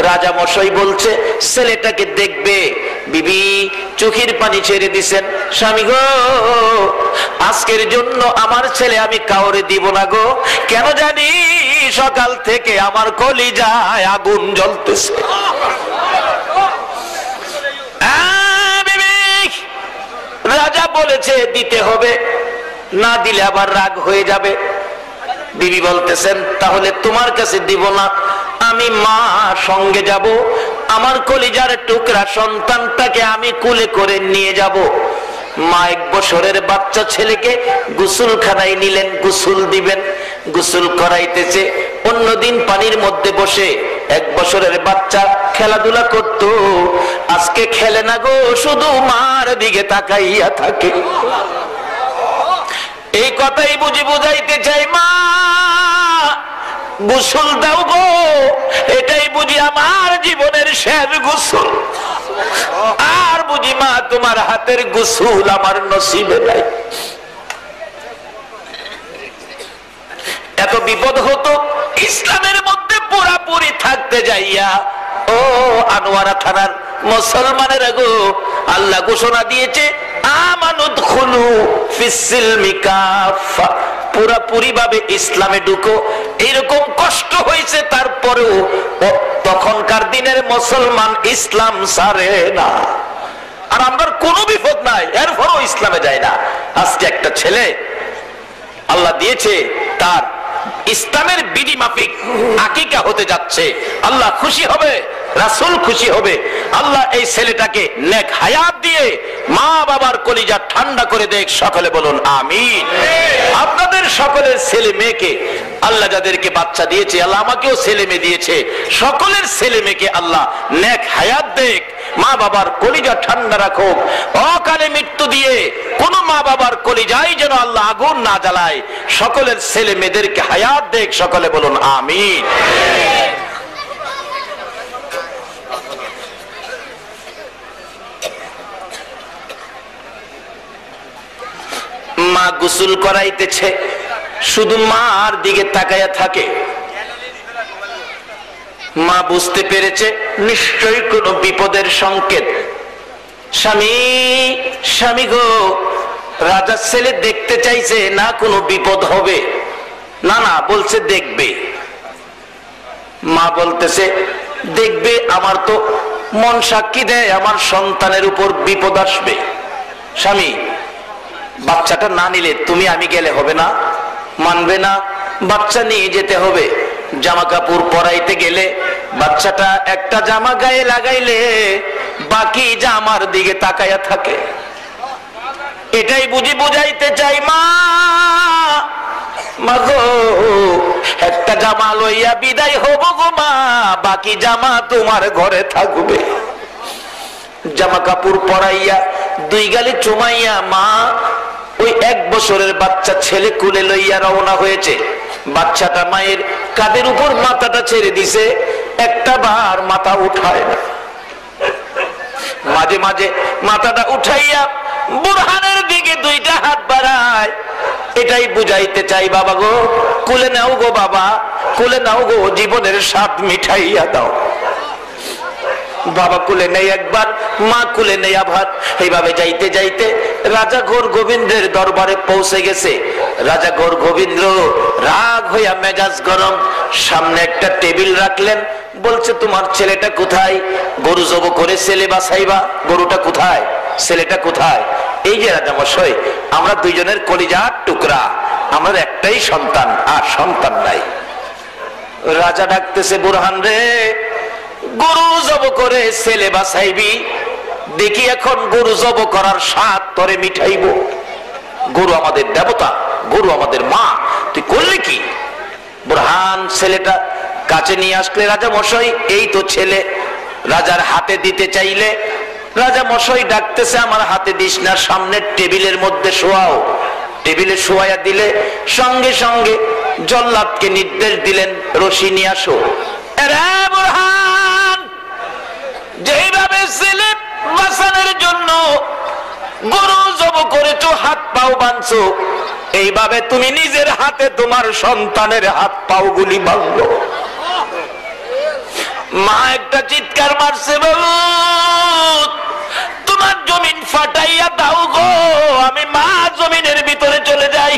রাজা মশাই বলছে ছেলেটাকে দেখবে। বিবি চোখের পানি ছেড়ে দিছেন। স্বামী গো, আজকের জন্য আমার ছেলে আমি কাউরে দিব না গো, কেন জানি সকাল থেকে আমার কলিজায় আগুন জ্বলতেছে। রাজা বলেছে দিতে হবে, না দিলে আবার রাগ হয়ে যাবে। বিবি বলতেছেন তাহলে তোমার কাছে দিব না, আমি মা সঙ্গে যাব, আমার কলিজার টুকরা সন্তানটাকে আমি কুলে করে নিয়ে যাব। মা 1 বছরের বাচ্চা ছেলেকে গোসলখানায় নিলেন, গোসল দিবেন, গোসল করাইতেছে। অন্যদিন পানির মধ্যে বসে 1 বছরের বাচ্চা খেলাধুলা করত, আজকে খেলে না গো, শুধু মার দিকে তাকাইয়া থাকে। এই কথাই বুঝি বুঝাইতে চাই, মা গোসল দাও গো, এটাই বুঝি আমার জীবনের শেষ গোসল। আর বুঝি মা তোমার হাতের গোসল আমার নসিবে নাই। এত বিপদ হতো ইসলামের মধ্যে পুরাপুরি থাকতে যাইয়া। ও আনোয়ারা থানার মুসলমানেরা গো, আল্লাহ ঘোষণা দিয়েছে আমানুদখুলু ফিস-সিলমি কাফা, পুরাপুরি ভাবে ইসলামে ঢুকো। এরকম কষ্ট হয়েছে, তারপরেও তখনকার দিনের মুসলমান ইসলাম ছাড়ে না। আর আমরা কোনো বিপদ নাই, এরপরও ইসলামে যায় না। আজকে একটা ছেলে আল্লাহ দিয়েছে, তার ইসলামের বিধি মাফিক আকিকা হতে যাচ্ছে। আল্লাহ খুশি হবে, রাসূল খুশি হবে। আল্লাহ এই ছেলেটাকে নেক হায়াত দিয়ে মা বাবার কলিজা ঠান্ডা করে দেখ। সকলে বলুন আমিন। আপনাদের সকলের ছেলে মেয়েকে আল্লাহ যাদেরকে বাচ্চা দিয়েছে, আল্লাহ আমাকেও ছেলে মেয়ে দিয়েছে, সকলের ছেলে মেয়েকে আল্লাহ নেক হায়াত দেখ, মা বাবার কলিজা ঠান্ডা রাখুক। অকালে মৃত্যু দিয়ে কোন মা বাবার কলিজায় যেন আল্লাহ আগুন না জ্বালায়। সকলের ছেলে মেয়েদেরকে হায়াত দেখ। সকলে বলুন আমিন। মা গোসল করাইতেছে, শুধু মার দিকে তাকায়া থাকে। মা বুঝতে পেরেছে নিশ্চয়ই কোনো বিপদের সংকেত। স্বামী স্বামী গো, রাজার ছেলে দেখতে চাইছে না কোনো বিপদ হবে? না না, বলছে দেখবে। মা বলতেছে দেখবে, আমার তো মন সাক্ষী দেয় আমার সন্তানের উপর বিপদ আসবে। স্বামী, বাচ্চাটা না নিলে তুমি আমি গেলে হবে না? মানবে না, বাচ্চা নিয়ে যেতে হবে। জামা কাপড় পরাইতে গেলে বাচ্চাটা একটা জামা গায়ে লাগাইলে বাকি জামার দিকে তাকায়া থাকে। এটাই বুঝি বুঝাইতে চাই, মা মাগো একটা জামা লইয়া বিদায় হব গো মা, বাকি জামা তোমার ঘরে থাকবে। জামা কাপড় পরাইয়া 2 গালে চুমাইয়া মা ওই 1 বছরের বাচ্চা ছেলে কুলে লইয়া রওনা হয়েছে। বাচ্চাটা মায়ের কাঁধের উপর মাথাটা ছেড়ে দিছে, একটা বার মাথা উঠায় না। মাঝে মাঝে মাথাটা উঠাইয়া বুরহানের দিকে 2টা হাত বাড়ায়। এটাই বুঝাইতে চাই বাবা গো, কুলে নাও গো বাবা, কুলে নাও গো, জীবনের স্বাদ মিঠাইয়া দাও। বাবা কুলে নেই একবার, মা কুলে নেই আবার। এইভাবে যাইতে যাইতে রাজা ঘোর গোবিন্দের দরবারে পৌঁছে গেছে। রাজা ঘোর গোবিন্দ রাগ হইয়া মেজাজ গরম, সামনে একটা টেবিল রাখলেন, বলছে তোমার ছেলেটা কোথায়? গরু জব করে ছেলে বাছাইবা, গরুটা কোথায়, ছেলেটা কোথায়? এই যে রাজা মশাই, আমরা দুইজনের কলিজার টুকরা, আমার একটাই সন্তান, আর সন্তান নাই। রাজা ডাকতেছে, বুরহান রে, গরু জব করে ছেলে বাছাইবি, দেখি এখন গরু জব করার স্বাদ তরে মিঠাইব। গরু আমাদের দেবতা, গরু আমাদের মা, তুই করলি কি? বুরহান ছেলেটা কাছে নিয়ে আসলে রাজা মশাই, এই তো ছেলে। রাজার হাতে দিতে চাইলে রাজা মশাই ডাকতেছে, আমার হাতে দিস না, সামনের টেবিলের মধ্যে শোয়াও। টেবিলে শোয়াইয়া দিলে সঙ্গে সঙ্গে জল্লাদকে নির্দেশ দিলেন, রশি নিয়ে আসো। বুরহান, যেইভাবে ছেলে বাঁচানোর জন্য গরু জব করেছো, হাত পাও বাঁধছো, এইভাবে তুমি নিজের হাতে তোমার সন্তানের হাত পাও গুলি বাঁধলো। মা একটা চিৎকার মারছে, বাবু তোমার জমিন ফাটাইয়া দাও গো, আমি মা জমিনের ভিতরে চলে যাই।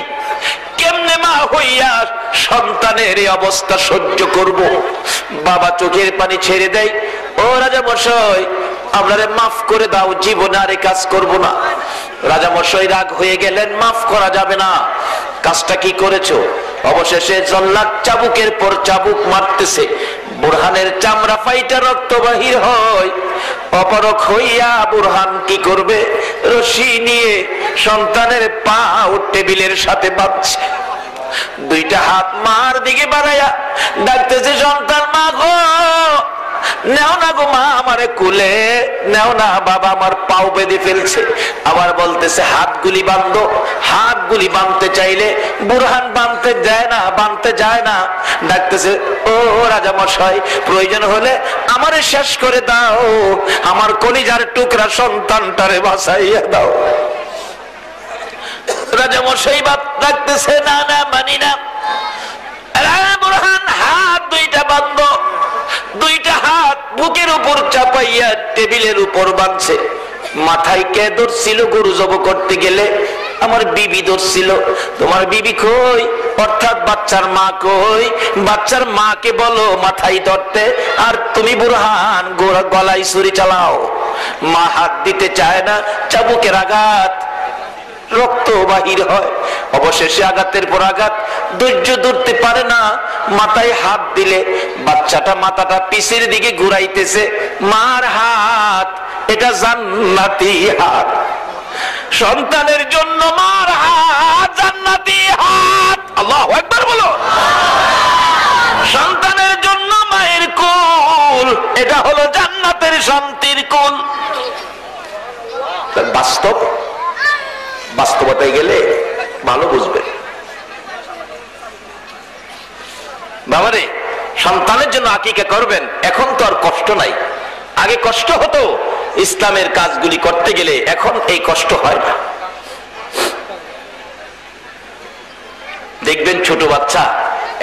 কেমনে মা হইয়া সন্তানের এই অবস্থা সহ্য করব? বাবা চোখের পানি ছেড়ে দেয়, ও রাজা মশাই আপনারে মাফ করে দাও, জীবনে আর এই কাজ করব না। রাজা মশাই রাগ হয়ে গেলেন, মাফ করা যাবে না, কাজটা কি করেছো? অবশেষে জল্লাদ চাবুকের পর চাবুক মারতেছে, বুরহানের চামড়া ফাইটা রক্ত বাহির হয়। অপরক হইয়া বুরহান কি করবে? রশি নিয়ে সন্তানের পা টেবিলের সাথে বাঁধছে, দুইটা হাত মার দিকে বাড়াইয়া ডাকতেছে, সন্তান মা গো, নেও না গো মা, আমারে কুলে নেও না, বাবা আমার পাও বেঁধে ফেলছে। আবার বলতেছে হাতগুলি বাঁধো, হাতগুলি বাঁধতে চাইলে বুরহান বাঁধতে যায় না, বাঁধতে যায় না। ডাকতেছে, ও রাজা মশাই, প্রয়োজন হলে আমারে শেষ করে দাও, আমার কলিজার টুকরা সন্তানটারে বাঁচাইয়া দাও। রাজা মশাই বাপ ডাকতেছে, না না, মানি না। বুরহান, হাত দুইটা বাঁধো। দুইটা হাত বুকের উপর চাপাইয়া টেবিলের উপর বাঁধছে। মাথায় কে ধরছিল গরু জব করতে গেলে? আমার বিবি ধরছিল। তোমার বিবি কই? অর্থাৎ বাচ্চার মা কই? বাচ্চার মাকে বলো মাথায় ধরতে, আর তুমি বুরহান গলায় ছুরি চালাও। মা হাত দিতে চায় না, চাবুকের আঘাত, রক্ত বাহির হয়। অবশেষে আঘাতের পর আঘাত ধৈর্য ধরতে পারে না, মাথায় হাত দিলে বাচ্চাটা মাথাটা পিছের দিকে ঘুরাইতেছে। মার হাত, এটা জান্নাতি হাত, সন্তানের জন্য মার হাত জান্নাতি হাত। আল্লাহু আকবার বলো। সন্তানের জন্য মায়ের কোল, এটা হলো জান্নাতের শান্তির কোল। বাস্তব, বাস্তবতায় গেলে ভালো বুঝবে। বাবারে, সন্তানের জন্য আকিকা করবেন, এখন তো আর কষ্ট নাই। আগে কষ্ট হতো ইসলামের কাজগুলি করতে গেলে, এখন এই কষ্ট হয় না। দেখবেন ছোট বাচ্চা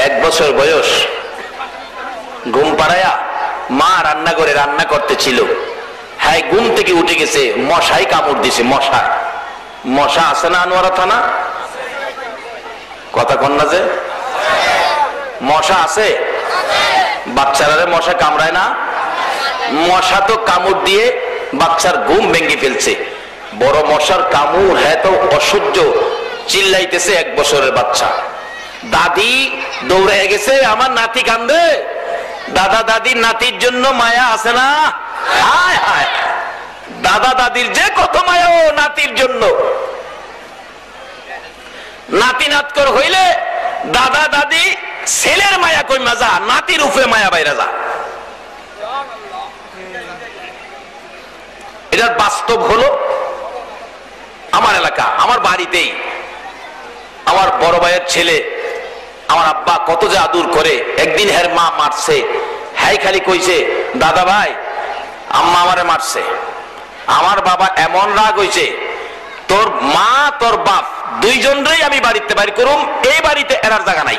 1 বছর বয়স, ঘুম পাড়ায়া মা রান্না করে রান্না করতেছিল, হ্যাঁ ঘুম থেকে উঠে গেছে, মশাই কামড় দিছে। মশা, মশা আছে না আনোয়ারা থানা? কথা কন না যে, মশা আছে? বাচ্চারা মশা কামড়ায় না? মশা তো কামড় দিয়ে বাচ্চার ঘুম ভেঙে ফেলছে। বড় মশার কামড়, হ্যাঁ তো অসহ্য, চিল্লাইতেছে 1 বছরের বাচ্চা। দাদি দৌড়ে গেছে, আমার নাতি কান্দে। দাদা দাদির নাতির জন্য মায়া আছে না? হায় হায়, দাদা দাদির যে কত মায়া ও নাতির জন্য। নাতি নাতকর হইলে দাদা দাদি ছেলের মায়া কই মাজা, নাতির উপরে মায়া বাইরা যা। এটার বাস্তব হলো আমার এলাকা, আমার বাড়িতেই আমার বড় ভাইয়ের ছেলে, আমার আব্বা কত যে আদর করে, একদিন হের মা মারছে। হ্যাঁ খালি কইছে, দাদা ভাই আম্মা আমারে মারছে। আমার বাবা এমন রাগ হইছে, তোর মা তোর বাপ দুইজনই আমি বাড়িতে বাইর করুম, এই বাড়িতে এরার জায়গা নাই।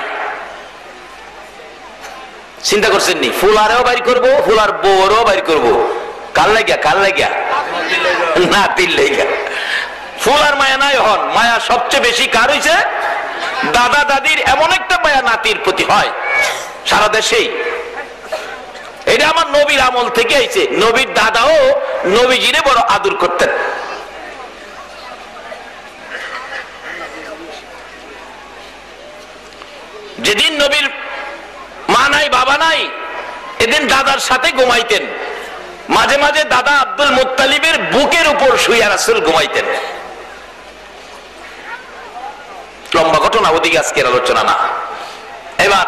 চিন্তা করছেন নি? ফুলারেও বাইর করবো, ফুলার বউরও বাইর করবো। কার লাগিয়া? কার লাগিয়া? নাতির লাগিয়া। ফুলার মায়া নাই হন, মায়া সবচেয়ে বেশি কার হইছে? দাদা দাদির এমন একটা মায়া নাতির প্রতি হয় সারা দেশেই। এটা আমার নবীর আমল থেকে আইছে। নবীর দাদাও নবীজিরে বড় আদর করতেন। যেদিন নবীর মা নাই বাবা নাই, এদিন দাদার সাথে ঘুমাইতেন। মাঝে মাঝে দাদা আব্দুল মুত্তালিবের বুকের উপর শুয়ে রাসূল ঘুমাইতেন। লম্বা ঘটনা, ওদিকে আজকের আলোচনা না। এবার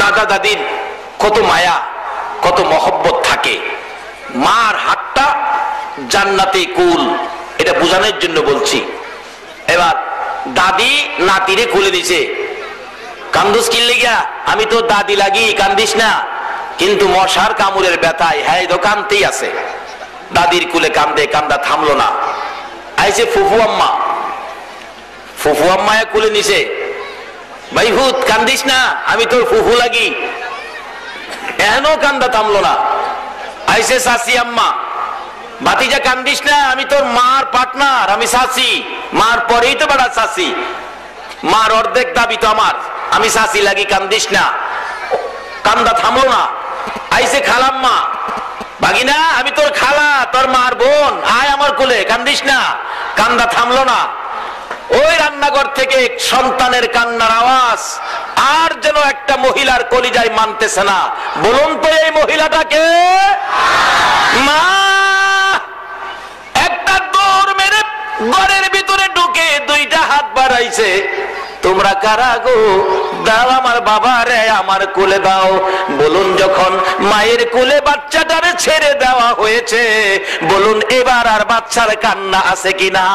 দাদা দাদির কত মায়া, কত মহব্বত থাকে। মার হাতটা জান্নাতে কুল, এটা বোঝানোর জন্য বলছি। এবার দাদি নাতিরে খুলে দিছে। কান্দুস কি লাগিয়া? আমি তো দাদি লাগি, কান্দিস না। কিন্তু মশার কামড়ের ব্যথায় হ্যাঁ তো কান্দতেই আছে। দাদির কুলে কান্দে, কান্দা থামলো না। আইছে ফুফু আম্মা, ফুফু আম্মায় কুলে নিছে। ভাই ভূত কান্দিস না, আমি তোর ফুফু লাগি। এখনো কান্দা থামলো না। আইছে চাচি আম্মা, ভাতিজা কান্দিস না, আমি তোর মার পার্টনার, আমি চাচি। মার পরেই তো বেড়া চাচি, মার অর্ধেক দাবি তো আমার, আমি চাচি লাগি, কান্দিস না। কান্দা থামলো না। আইছে খালাম্মা, ভাগিনা আমি তোর খালা, তোর মার বোন, আয় আমার কোলে, কান্দিস না। কান্দা থামলো না। ওই রান্নাঘর থেকে সন্তানের কান্নার আওয়াজ আর যেন একটা মহিলার কলিজায় মানতেছে না। বলুন তো এই মহিলাটাকে? মা একটা দৌড় মেরে ঘরের ভিতরে ঢুকে দুইটা হাত বাড়াইছে। তোমরা কারা গো? দাও আমার বাবারে, আমার কোলে দাও। বলুন যখন মায়ের কোলে বাচ্চাটারে ছেড়ে দেওয়া হয়েছে, বলুন এবার আর বাচ্চার কান্না আছে কিনা?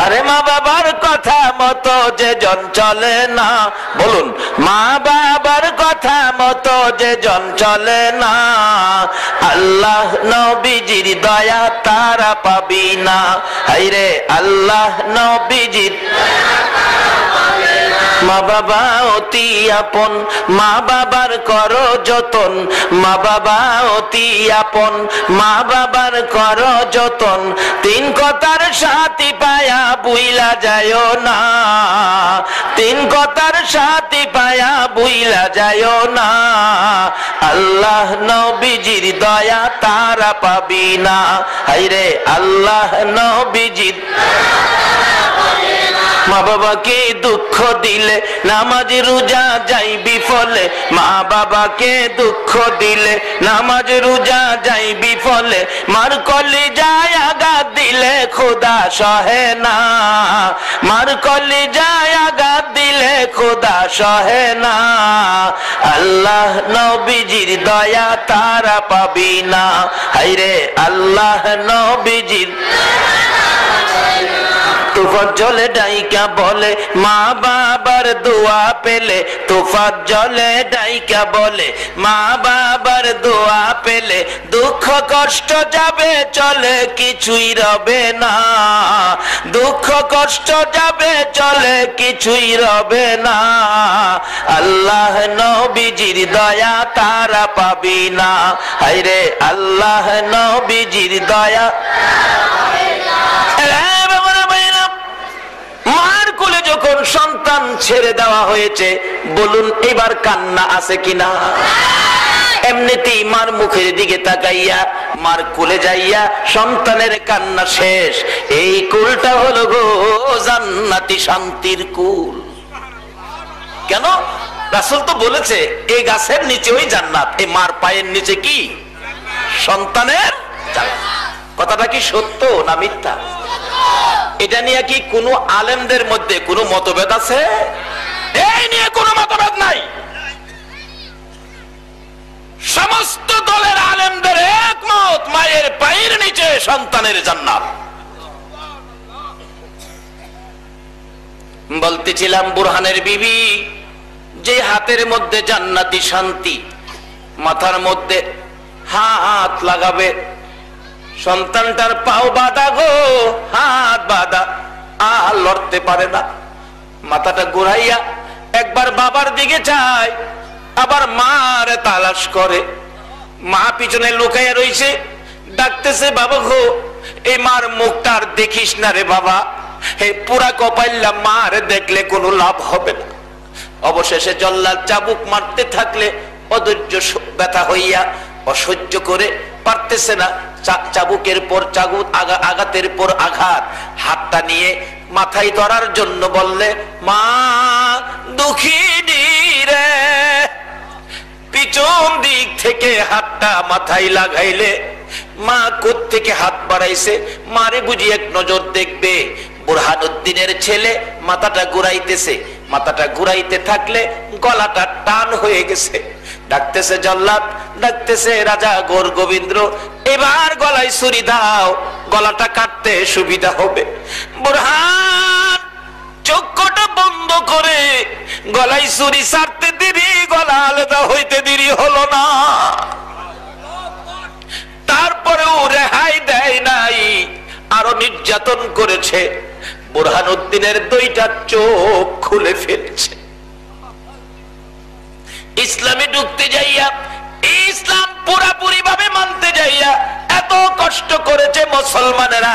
আরে মা বাবার কথা মতো যে জন চলে না, বলুন মা বাবার কথা মতো যে জন চলে না, আল্লাহ নবীজির দয়া তারা পাবি না। হায়রে আল্লাহ নবীজির মা বাবা অতি আপন, মা বাবার করো যতন, মা বাবা অতি আপন, মা বাবার করো যতন। তিন কথার সাথী পায়া বুইলা যায় না, তিন কথার সাথী পায়া বুইলা যায় না, আল্লাহ নবীজির দয়া তারা পাবি না। হায়রে আল্লাহ নবীজির। মা বাবাকে দুঃখ দিলে নামাজ রোজা যাইবি ফলে, মা বাবাকে দুঃখ দিলে নামাজ রোজা যাইবি ফলে, মার কলিজায় আঘাত দিলে খোদা সহে না, মার কলিজায় আঘাত দিলে খোদা সহে না, আল্লাহ নবীজির দয়া তারা পাবি না। হায়রে আল্লাহ নবীজির। তুফাত জলে ডাইকা বলে মা বাবার দোয়া পেলে, তুফাত জলে ডাইকা বলে মা বাবার দোয়া পেলে, দুঃখ কষ্ট যাবে চলে কিছুই রবে না, দুঃখ কষ্ট যাবে চলে কিছুই রবে না, আল্লাহ নবীজির দয়া তারা পাবি না। হায়রে আল্লাহ নবীজির দয়া। মার কোলে যখন সন্তান ছেড়ে দেওয়া হয়েছে, বলুন এবার কান্না আছে কিনা? এমনিতেই মার মুখের দিকে তাকাইয়া মার কোলে যাইয়া সন্তানের কান্না শেষ। এই কুলটা হলো গো জান্নাতি শান্তির কুল। কেন? রাসূল তো বলেছে এই গাছের নিচে ওই জান্নাত, এই মার পায়ের নিচে কি সন্তানের জান্নাত। কথাটা কি সত্য না মিথ্যা? এটা নিয়ে কি কোনো আলেমদের মধ্যে কোনো মতভেদ আছে? এই নিয়ে কোনো মতভেদ নাই। সমস্ত দলের আলেমদের একমত মায়ের পায়ের নিচে সন্তানের জান্নাত। বলতেছিলাম বুরহানের বিবি যে হাতের মধ্যে জান্নাতি শান্তি, মাথার মধ্যে হাত লাগাবে, সন্তানটার পাও বাঁধা গো, হাত বাঁধা, আর লড়তে পারে না। মাথাটা ঘুরাইয়া একবার বাবার দিকে চায়, আবার মার তালাশ করে। মা পিছনে লুকাইয়া রইছে, ডাকতেছে, বাবা গো, এই মার মুখটা আর দেখিস না রে বাবা, হে পুরা কপাইল্লা মার দেখলে কোনো লাভ হবে না। অবশেষে জল্লাদ চাবুক মারতে থাকলে অধৈর্য ব্যথা হইয়া অসহ্য করে পারতেছে না, চাবুকের পর চাবুক, আঘাতের পর আঘাত, হাতটা নিয়ে মাথায় ধরার জন্য বললে, মা দুঃখিনী রে। পিছন দিক থেকে হাতটা মাথায় লাগাইলে মা কোত্থেকে হাত বাড়াইছে, মারে বুঝি এক নজর দেখবে। বুরহানুদ্দিনের ছেলে মাথাটা ঘুরাইতেছে, মাথাটা ঘুরাইতে থাকলে গলাটা টান হয়ে গেছে। ডাকতেছে জল্লাদ, ডাকতেছে রাজা গৌর গোবিন্দ, এবার গলায় ছুরি দাও, গলাটা কাটতে সুবিধা হবে। বুরহান চক্ষুটা বন্ধ করে গলায় ছুরি ছাড়তে দেরি, গলা আলাদা হইতে দেরি হলো না। তারপরেও রেহাই দেয় নাই, আরো নির্যাতন করেছে। বুরহানুদ্দিনের দুইটা চোখ খুলে ফেলেছে। ইসলামে ঢুকতে যাইয়া, ইসলাম পুরাপুরি ভাবে মানতে যাইয়া এত কষ্ট করেছে মুসলমানেরা,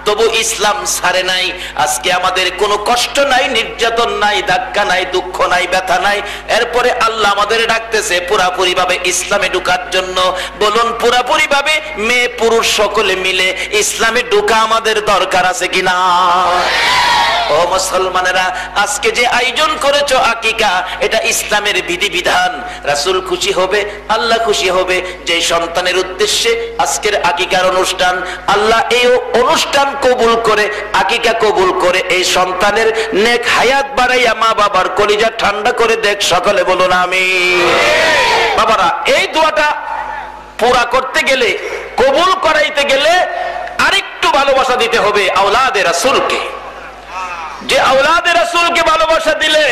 তবু ইসলাম ছাড়ে নাই। আজকে আমাদের কোনো কষ্ট নাই, নির্যাতন নাই, ধাক্কা নাই, দুঃখ নাই, ব্যথা নাই। এরপরে আল্লাহ আমাদের ডাকতেছে পুরাপুরি ভাবে ইসলামে ঢোকার জন্য। বলুন, পুরাপুরি ভাবে মেয়ে পুরুষ সকলে মিলে ইসলামে ঢোকা আমাদের দরকার আছে কিনা? ও মুসলমানেরা, আজকে যে আয়োজন করেছো আকিকা, এটা ইসলামের বিধিবিধান। রাসূল খুশি হবে, আল্লাহ খুশি হবে। যে সন্তানের উদ্দেশ্যে আজকের আকিকার অনুষ্ঠান, আল্লাহ এই অনুষ্ঠান কবুল করে, আকিকা কবুল করে, এই সন্তানের নেক হায়াত বাড়াইয়া মা বাবার কলিজা ঠান্ডা করে দেখ। সকলে বলুন আমিন। বাবারা, এই দোয়াটা পুরা করতে গেলে, কবুল করাইতে গেলে আরেকটু ভালোবাসা দিতে হবে আওলাদে রাসূলকে। যে আওলাদে রাসূলকে ভালোবাসা দিলে,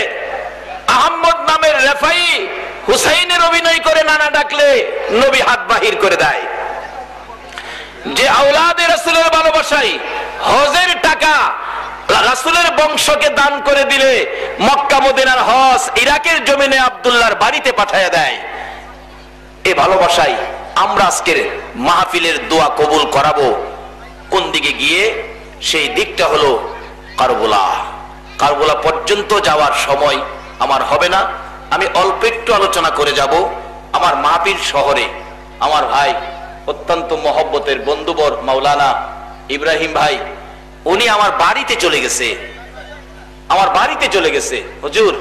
আহমদ নামের রেফাই হুসাইনের অভিনয় করে নানা ডাকলে নবী হাত বাহির করে দেয়। যে আওলাদে রাসূলের ভালোবাসায় হজের টাকা রাসূলের বংশকে দান করে দিলে মক্কা মদিনার হজ ইরাকের জমিনে আব্দুল্লাহর বাড়িতে পাঠায়া দেয়। এই ভালোবাসায় আমরা আজকের মাহফিলের দোয়া কবুল করাবো কোন দিকে গিয়ে? সেই দিকটা হলো কারবালা। কারবালা পর্যন্ত যাওয়ার সময় আমার হবে না, আমি অল্প একটু আলোচনা করে যাব। আমার মাহফিল শহরে আমার ভাই, অত্যন্ত মহব্বতের বন্ধুবর মাওলানা ইব্রাহিম ভাই, উনি আমার বাড়িতে চলে গেছে। আমার বাড়িতে চলে গেছে, হুজুর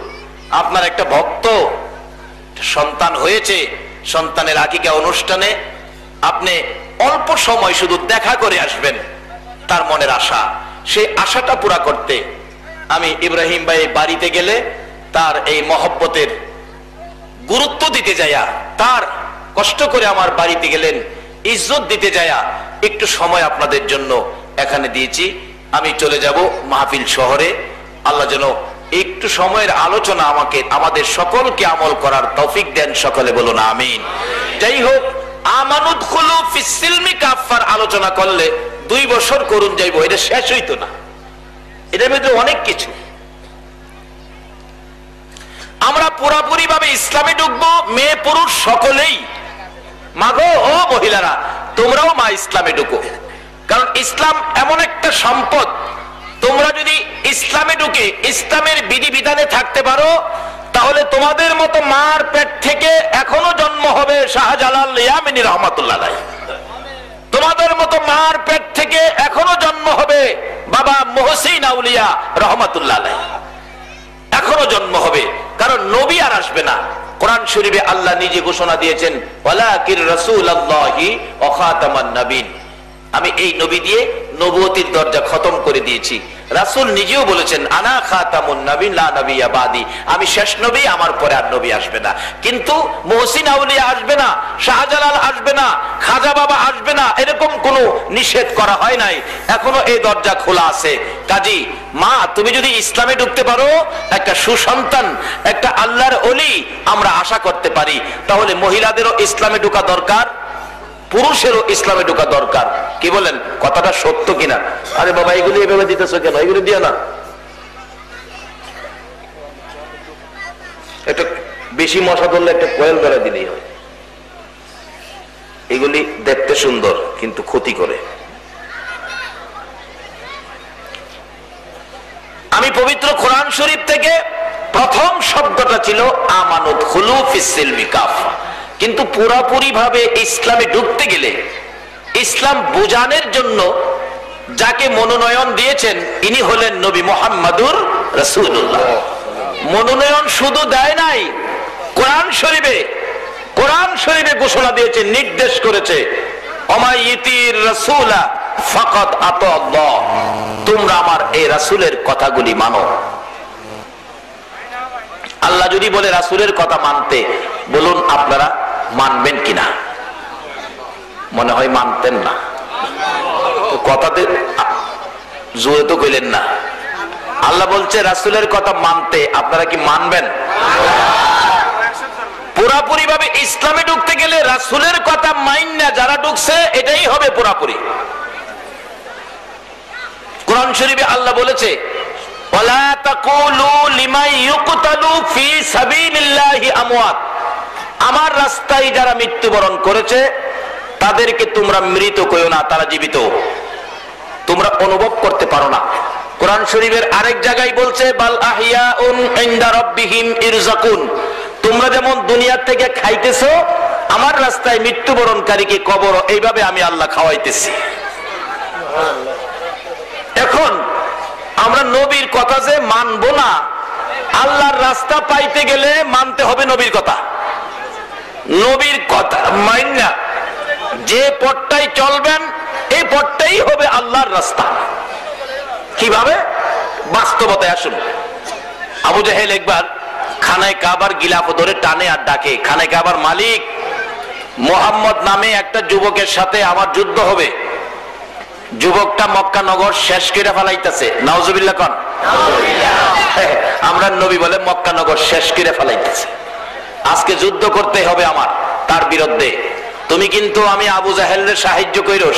আপনার একটা ভক্ত সন্তান হয়েছে, সন্তানের আকিকা অনুষ্ঠানে আপনি অল্প সময় শুধু দেখা করে আসবেন, তার মনের আশা, সেই আশাটা পুরা করতে আমি ইব্রাহিম ভাই বাড়িতে গেলে তার এই মহব্বতের গুরুত্ব দিতে যাইয়া, তার কষ্ট করে আমার বাড়িতে গেলেন, ইজ্জত দিতে যাইয়া একটু সময় আপনাদের জন্য এখানে দিয়েছি। আমি চলে যাব মাহফিল শহরে। আল্লাহ যেন একটু সময়ের আলোচনা আমাকে, আমাদের সকলকে আমল করার তৌফিক দেন। সকলে বলুন আমিন। যাই হোক, আমানুদখুলু ফিস সিলমি কাফার আলোচনা করলে 2 বছর করুন যাইব, এটা শেষ হইতো না। এটার মধ্যে অনেক কিছু। আমরা পুরাপুরি ভাবে ইসলামে ঢুকবো, মেয়ে পুরুষ সকলেই। মাগো ও মহিলারা, তোমরাও মা ইসলামে ঢুকো, কারণ ইসলাম এমন একটা সম্পদ। তোমরা যদি ইসলামে ঢুকে ইসলামের বিধিবিধানে থাকতে পারো, তাহলে তোমাদের মতো মার পেট থেকে এখনো জন্ম হবে শাহজালাল ইয়ামিনী রহমাতুল্লাহ আলাইহি। তোমাদের মতো মার পেট থেকে এখনো জন্ম হবে বাবা মুহসিন আউলিয়া রহমাতুল্লাহ আলাইহি, এখনো জন্ম হবে। কারণ নবী আর আসবে না। কোরআন শরীফে আল্লাহ নিজে ঘোষণা দিয়েছেন, ওয়ালাকির রাসূলুল্লাহি ওয়া খাতামান নবীন। আমি এই নবী দিয়ে নবুয়তির দরজা খতম করে দিয়েছি। রাসূল নিজেও বলেছেন, আনা খাতামুন নবীন লা নবিয়্যা বাদি, আমি শেষ নবী, আমার পরে আর নবী আসবে না। কিন্তু মুহসিন আউলিয়া আসবে না, শাহজালাল আসবে না, খাজা বাবা আসবে না, এরকম কোনো নিষেধ করা হয় নাই। এখনো এই দরজা খোলা আছে। কাজী মা, তুমি যদি ইসলামে ঢুকতে পারো, একটা সুসন্তান, একটা আল্লাহর ওলি আমরা আশা করতে পারি, তাহলে মহিলাদেরও ইসলামে ঢোকা দরকার। পুরুষেরও ইসলামে ঢোকা দরকার। কি বলেন, কথাটা সত্য কিনা? আরে বাবা, এগুলি এভাবে দিতেছ কেন? এগুলি দিয়ে না, একটা বেশি মশা ধরলে একটা কোয়েল বেড়া দিলেই হয়। এগুলি দেখতে সুন্দর কিন্তু ক্ষতি করে। আমি পবিত্র কোরআন শরীফ থেকে প্রথম শব্দটা ছিল আমানুদ খুলু ফিস সিলমি কাফা, কিন্তু পুরাপুরি ভাবে ইসলামে ঢুকতে গেলে ইসলাম বোঝানোর জন্য যাকে মনোনয়ন দিয়েছেন ইনি হলেন নবী মুহাম্মাদুর রাসূলুল্লাহ। মনোনয়ন শুধু দেয় নাই, কোরআন শরীফে ঘোষণা দিয়েছে, নির্দেশ করেছে, অমাইয়িতির রাসূলা ফাকাদ আতাল্লাহ, তোমরা আমার এই রাসূলের কথাগুলি মানো। আল্লাহ যদি বলে রাসূলের কথা মানতে, বলুন আপনারা মানবেন কিনা? মনে হয় মানতেন না, কথাতে জোরে তো কইলেন না। আল্লাহ বলছে রাসূলের কথা মানতে, আপনারা কি মানবেন? পুরাপুরি ভাবে ইসলামে ঢুকতে গেলে রাসূলের কথা মাইন না যারা ঢুকছে, এটাই হবে পুরাপুরি। কোরআন শরীফে আল্লাহ বলেছে, ওয়ালা তাকুলু লিমান ইউকতালু ফি সাবিলিল্লাহি আমওয়াত, আমার রাস্তায় যারা মৃত্যুবরণ করেছে তাদেরকে তোমরা মৃত কইও না, তারা জীবিত, তোমরা অনুভব করতে পারো না। কোরআন শরীফের আরেক জায়গায় বলছে, বাল আহিয়াউন ইনদা রাব্বিহিম ইরযাকুন, তোমরা যেমন দুনিয়া থেকে খাইতেছো, আমার রাস্তায় মৃত্যুবরণকারীকে কবর এইভাবে আমি আল্লাহ খাওয়াইতেছি। এখন আমরা নবীর কথা যে মানবো না, আল্লাহর রাস্তা পাইতে গেলে মানতে হবে নবীর কথা। নবীর কথা মাইন না যে পথটাই চলবেন, এই পথটাই হবে আল্লাহর রাস্তা। কিভাবে? বাস্তবতায় আসুন। আবু জাহেল একবার খানায় কাবার গিলাফ ধরে টানে আর ডাকে, খানায় কাবার মালিক মুহাম্মদ নামে একটা যুবকের সাথে আমার যুদ্ধ হবে। যুবকটা মক্কা নগর শেষ করে ফেলাইতেছে, নাউজুবিল্লাহ কোন। আমরা নবী বলে মক্কা নগর শেষ করে ফেলাইতেছে, আজকে যুদ্ধ করতে হবে আমার তার বিরুদ্ধে। তুমি কিন্তু আমি আবু জাহেলের সাহায্য কইরো,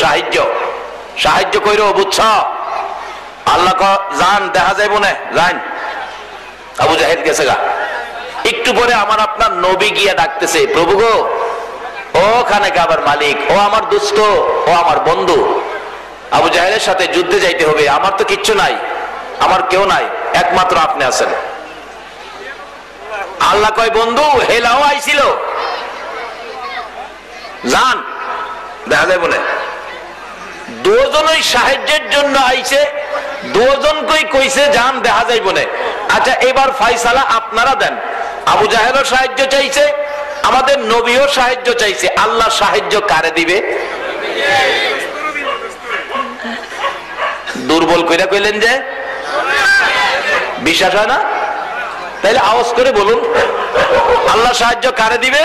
সাহায্য কইরো, বুঝছ? আল্লাহ জান দেখা যাইব না, জান আবু জাহেল গেছে গা। একটু পরে আমার আপনার নবী গিয়া ডাকতেছে, প্রভু গো, ও খানে কাবার মালিক, ও আমার দুস্থ, ও আমার বন্ধু, আবু জাহেলের সাথে যুদ্ধে যাইতে হবে, আমার তো কিচ্ছু নাই, আমার কেউ নাই, একমাত্র আপনি আছেন। আল্লাহ কয়, বন্ধু হেলাও আইছিল, জান দেখা যায় বলে। দুজনই সাহায্যের জন্য আইছে, দুজনকেই কইছে জান দেখা যায় বলে। আচ্ছা এবার ফাইসালা আপনারা দেন, আবু জাহেলও সাহায্য চাইছে, আমাদের নবীও সাহায্য চাইছে, আল্লাহ সাহায্য কারে দিবে? দুর্বল কইরা কইলেন যে বিশ্বাস হয় না, তাইলে আওয়াজ করে বলুন, আল্লাহ সাহায্য কারে দিবে?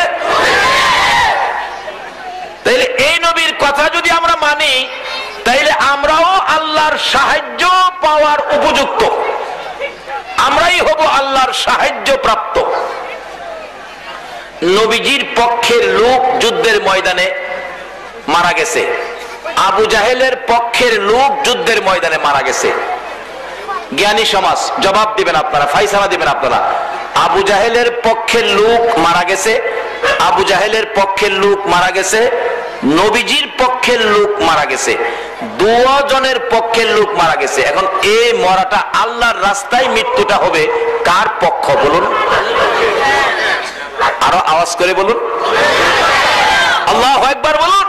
তাইলে এই নবীর কথা যদি আমরা মানি, তাইলে আমরাও আল্লাহর সাহায্য পাওয়ার উপযুক্ত, আমরাই হব আল্লাহর সাহায্য প্রাপ্ত। নবীজির পক্ষের লোক যুদ্ধের ময়দানে মারা গেছে, আবু জাহেলের পক্ষের লোক যুদ্ধের ময়দানে মারা গেছে। জ্ঞানী সমাজ জবাব দিবেন আপনারা, ফাইসালা দিবেন আপনারা। আবু জাহেলের পক্ষের লোক মারা গেছে, আবু জাহেলের পক্ষের লোক মারা গেছে, নবীজির পক্ষের লোক মারা গেছে, দুজনের পক্ষের লোক মারা গেছে। এখন এই মরাটা আল্লাহর রাস্তায় মৃত্যুটা হবে কার পক্ষ বলুন? আরো আওয়াজ করে বলুন, আল্লাহু আকবার বলুন।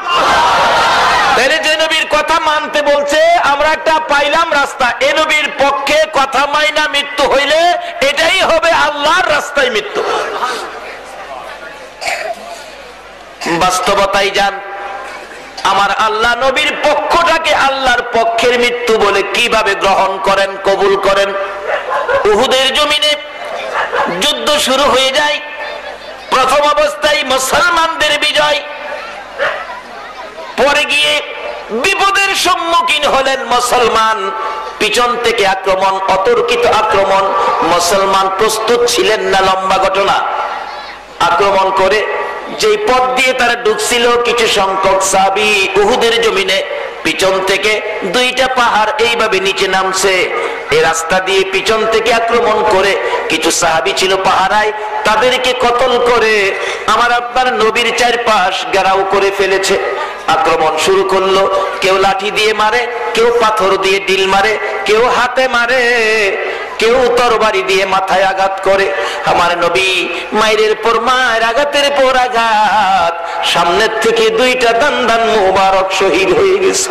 তাহলে যে নবীর কথা মানতে বলছে, আমরা একটা পাইলাম রাস্তা, এ নবীর পক্ষে কথা মাইনা মৃত্যু হইলে এটাই হবে আল্লাহর রাস্তায় মৃত্যু। বাস্তবতাই যান, আমার আল্লাহ নবীর পক্ষটাকে আল্লাহর পক্ষের মৃত্যু বলে কিভাবে গ্রহণ করেন, কবুল করেন? উহুদের জমিনে যুদ্ধ শুরু হয়ে যায়, প্রথম অবস্থায় মুসলমানদের বিজয়, পরে গিয়ে বিপদের সম্মুখীন হলেন মুসলমান, পিছন থেকে আক্রমণ, অতর্কিত আক্রমণ, মুসলমান প্রস্তুত ছিলেন না। লম্বা ঘটনা, আক্রমণ করে যেই পথ দিয়ে তারা ঢুকছিল, কিছু সংখ্যক সাহাবী উহুদের জমিনে পিছন থেকে দুইটা পাহাড় এইভাবে নিচে নামছে। এই রাস্তা দিয়ে পিছন থেকে আক্রমণ করে কিছু সাহাবী ছিল পাহারায়, তাদেরকে কতল করে আমার আপনার নবীর চারপাশ ঘেরাও করে ফেলেছে। আক্রমণ শুরু করলো, কেউ লাঠি দিয়ে মারে, কেউ পাথর দিয়ে ডিল মারে, কেউ হাতে মারে, কেউ তরবারি দিয়ে মাথায় আঘাত করে। আমার নবী মায়ের পর মায়ের, আঘাতের পর আঘাত, সামনের থেকে দুইটা দান মুবারক শহীদ হয়ে গেছে।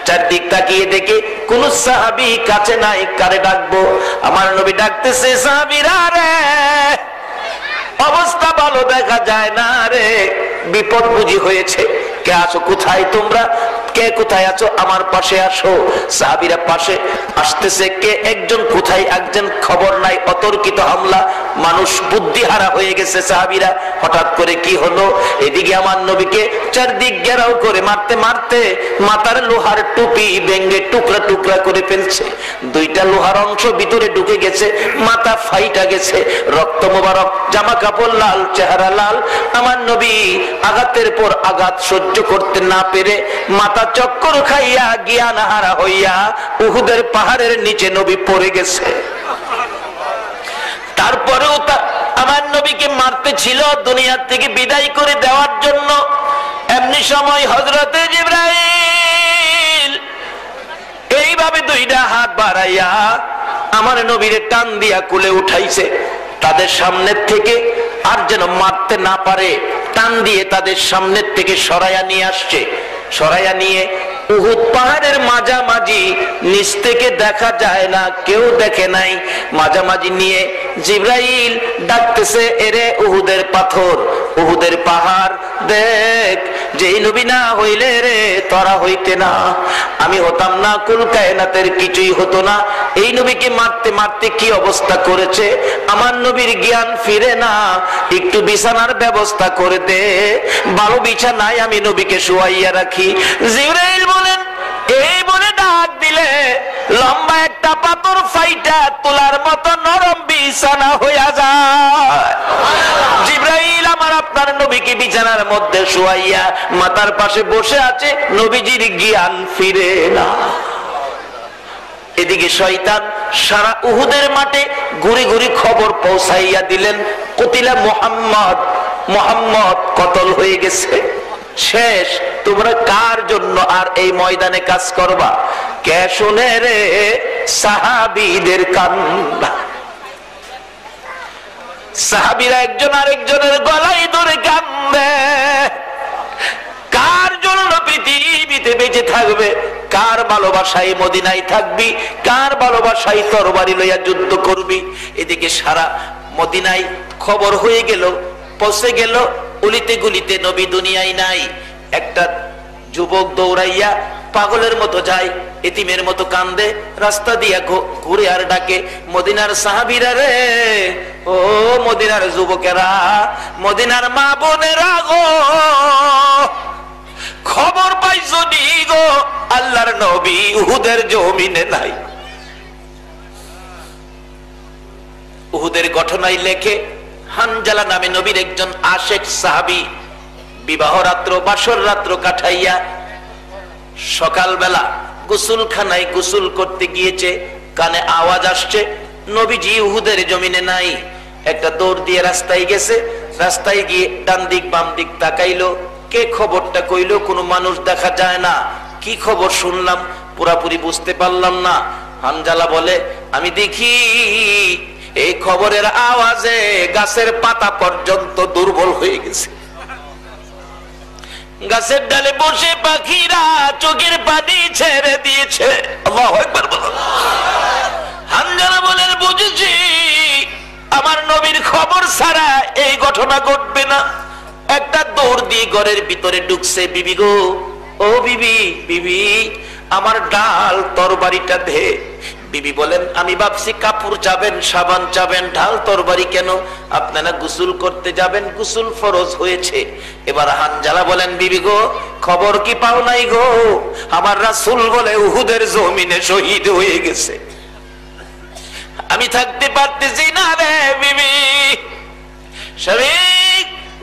চারদিক তাকিয়ে দেখে কোন সাহাবী কাছে নাই, কারে ডাকবো? আমার নবী ডাকতেছে, সাহাবীরা রে, অবস্থা ভালো দেখা যায় না রে, বিপদ বুঝি হয়েছে, কে আছো, কোথায় তোমরা, কে কোথায় আছো, আমার পাশে আসো। সাহাবীরা পাশে আসতেছে, কে একজন কোথায় একজন, খবর নাই। অতর্কিত হামলা, মানুষ বুদ্ধিহারা হয়ে গেছে সাহাবীরা। হঠাৎ করে কি হলো, এদিকে আমার নবীকে চারদিক ঘেরাও করে মারতে মারতে মাথার লোহার টুপি ভেঙে টুকরা টুকরা করে ফেলছে। দুইটা লোহার অংশ ভিতরে ঢুকে গেছে, মাথা ফাইটা গেছে, রক্ত মোবারক, জামা কাপড় লাল, চেহারা লাল। আমার নবী আঘাতের পর আঘাত সহ্য করতে না পেরে মাথা চক্কর খাইয়া জ্ঞান হারা হইয়া উহুদের পাহাড়ের নিচে নবী পড়ে গেছে। তারপরেও আমার নবীকে মারতে ছিল দুনিয়া থেকে বিদায় করে দেওয়ার জন্য। এমনি সময় হযরতে জিবরাইল এইভাবে দুইটা হাত বাড়াইয়া আমার নবীরে টান দিয়া কুলে উঠাইছে। তাদের সামনের থেকে আর যেন মারতে না পারে টান দিয়ে তাদের সামনের থেকে সরাইয়া নিয়ে আসছে। সরাইয়া নিয়ে উহুদ পাহাড়ের মাঝামাঝি, নিচ থেকে দেখা যায় না, কেউ দেখে নাই, মাঝামাঝি নিয়ে জিবরাইল ডাকতেছে, এরে উহুদের পাথর, উহুদের পাহাড় দেখ, যে নবী না হইলে রে তোরা হইতে না, আমি হতাম না, কুল কায়নাতের কিছুই হতো না। এই নবীকে মারতে মারতে কি অবস্থা করেছে, আমার নবীর জ্ঞান ফিরে না, একটু বিছানার ব্যবস্থা করে দে, ভালো বিছানায় আমি নবীকে শুয়াইয়া রাখি। জিবরাইল বলেন, এই বলে ডাক দিলে লম্বা একটা পাথর ফাইটা তোলার মতো নরম বিছানা হইয়া যায়। জিবরাইল আমার আপনার নবীকে বিছানার মধ্যে শুয়াইয়া মাথার পাশে বসে আছে, নবীজির জ্ঞান ফিরে না। এদিকে শয়তান সারা উহুদের মাঠে ঘুরে ঘুরে খবর পৌঁছাইয়া দিলেন, কতিলা মুহাম্মদ, মুহাম্মদ কতল হয়ে গেছে, শেষ। তোমরা কার জন্য আর এই ময়দানে কাজ করবা? কে শুনে রে সাহাবীদের কান্না। সাহাবীরা একজন আরেকজনের গলায় ধরে কান্দে। কার জন্য পৃথিবীতে বেঁচে থাকবে, কার ভালোবাসায় মদিনায় থাকবি, কার ভালোবাসায় তরবারি লইয়া যুদ্ধ করবি। এদিকে সারা মদিনায় খবর হয়ে গেল, পৌঁছে গেল, উলিতে গুলিতে নবী দুনিয়ায় নাই। একটা যুবক দৌড়াইয়া পাগলের মতো যায়, এতিমের মতো কান্দে, রাস্তা দিয়া ঘুরে আর ডাকে, মদিনার সাহাবীরা রে, ও মদিনার যুবকেরা, মদিনার মা বোনেরা গো, খবর পাইছো নি গো, আল্লাহর নবী উহুদের জমিনে নাই। উহুদের ঘটনায় লেখে, হানজালা নামে নবীর একজন আশেক সাহাবী বিবাহ রাত্র, বাসর রাত্র কাটাইয়া সকালবেলা গোসলখানায় গোসল করতে গিয়েছে, কানে আওয়াজ আসছে নবীজি উহুদের জমিনে নাই। একটা দৌড় দিয়ে রাস্তায় গেছে, রাস্তায় গিয়ে ডান দিক বাম দিক তাকাইলো, কে খবরটা কইলো, কোনো মানুষ দেখা যায় না, কি খবর শুনলাম পুরাপুরি বুঝতে পারলাম না। হানজালা বলে, আমি দেখি এই খবরের আওয়াজে গাছের পাতা পর্যন্ত দুর্বল হয়ে গেছে, গাছের ডালে বসে পাখিরা চোখের পানি ছেড়ে দিয়েছে। আল্লাহু আকবার বলুন। হানজালা বলেন, বুঝেছি আমার নবীর খবর ছাড়া এই ঘটনা ঘটবে না। একটা দৌড় দিয়ে ঘরের ভিতরে ঢুকছে, বিবি গো, ও বিবি, বিবি আমার ডাল তরবারিটা দে। বিবি বলেন, আমি ভাবছি কাপড় চাবেন, সাবান চাবেন, ঢাল তরবারি কেন? আপনারা গোসল করতে যাবেন, গোসল ফরজ হয়েছে। এবার হানজালা বলেন, বিবি গো, খবর কি পাও নাই গো, আমার রাসূল বলে উহুদের জমিনে শহীদ হয়ে গেছে, আমি থাকতে পারতেছি না রে বিবি। স্বামী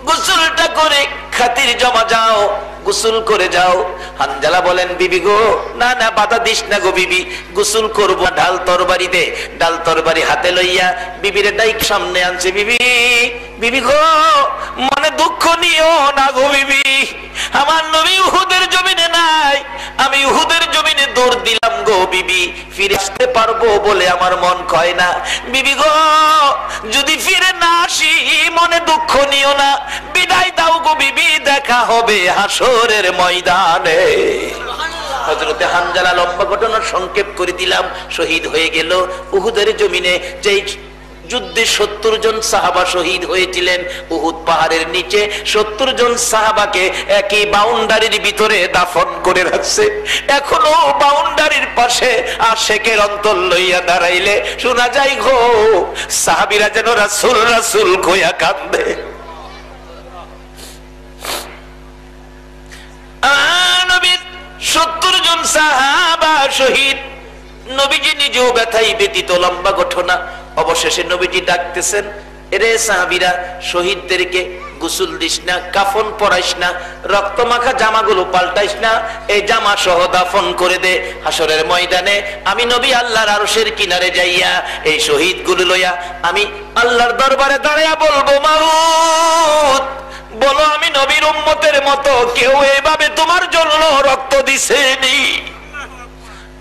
গোসলটা করে খাতির জমা যাও, গোসল করে যাও। হানজালা বলেন বিবি গো, না না বাধা দিস না গো বিবি, গোসল করবো। ঢাল তরবারি দে, ডাল তরবারি হাতে লইয়া বিবিরে ডাইক সামনে আনছে। বিবি, বিবি গো, মনে দুঃখ নিও না গো বিবি, আমার নবী উহুদের জমিনে নাই, আমি উহুদের জমিনে দৌড় দিলাম গো বিবি, ফিরে আসতে পারবো বলে আমার মন কয় না। বিবি গো, যদি ফিরে না আসি মনে দুঃখ নিও না, বিদায় দাও গো বিবি, দেখা হবে হাসরের ময়দানে। হযরতে হানজালা, লম্বা ঘটনা সংক্ষেপ করে দিলাম, শহীদ হয়ে গেল উহুদের জমিনে। যেই যুদ্ধে 70 জন সাহাবা শহীদ হয়েছিলেন, উহুদ পাহাড়ের নিচে 70 জন সাহাবাকে একই বাউন্ডারির ভিতরে দাফন করে রাখছে। এখনো বাউন্ডারির পাশে আশেকের অন্তর লইয়া দাঁড়াইলে শোনা যায় গো, সাহাবীরা যেন রাসূল রাসূল কইয়া কান্দে। নবীর 70 জন সাহাবা শহীদ, নবীজি নিজেও ব্যথায় ব্যতীত। লম্বা ঘটনা। অবশেষে নবীজি ডাকতেছেন, এরে সাহাবীরা, শহীদদেরকে গোসল দিস না, কাফন পরাইস না, রক্ত মাখা জামাগুলো পাল্টাইস না, এই জামা সহ দাফন করে দে। হাসরের ময়দানে আমি নবী আল্লাহর আরশের কিনারে যাইয়া এই শহীদগুলো লইয়া আমি আল্লাহর দরবারে দাঁড়াইয়া বলবো, মাবুদ বলো আমি নবীর উম্মতের মতো কেউ এভাবে তোমার জন্য রক্ত দিছেনি?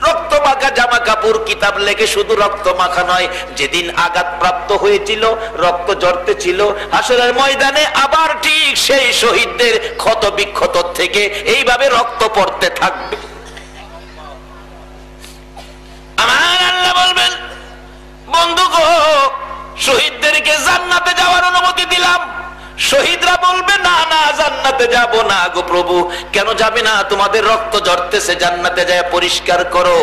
রক্ত মাখা জামা কাপড়, কিতাব লেখে শুধু রক্ত মাখা নয়, যেদিন আঘাত প্রাপ্ত হয়েছিল রক্ত ঝরতে ছিল, হাসরের ময়দানে আবার ঠিক সেই শহীদদের ক্ষত বিক্ষত থেকে এইভাবে রক্ত পড়তে থাকবে। আমার আল্লাহ বলবেন, বন্ধু গো, শহীদদেরকে জান্নাতে যাওয়ার অনুমতি দিলাম। শহীদরা বলবে, না না জান্নাতে যাব না গো প্রভু। কেন যাবে না? তোমাদের রক্ত ঝরতেছে, জান্নাতে যায় পরিষ্কার করো।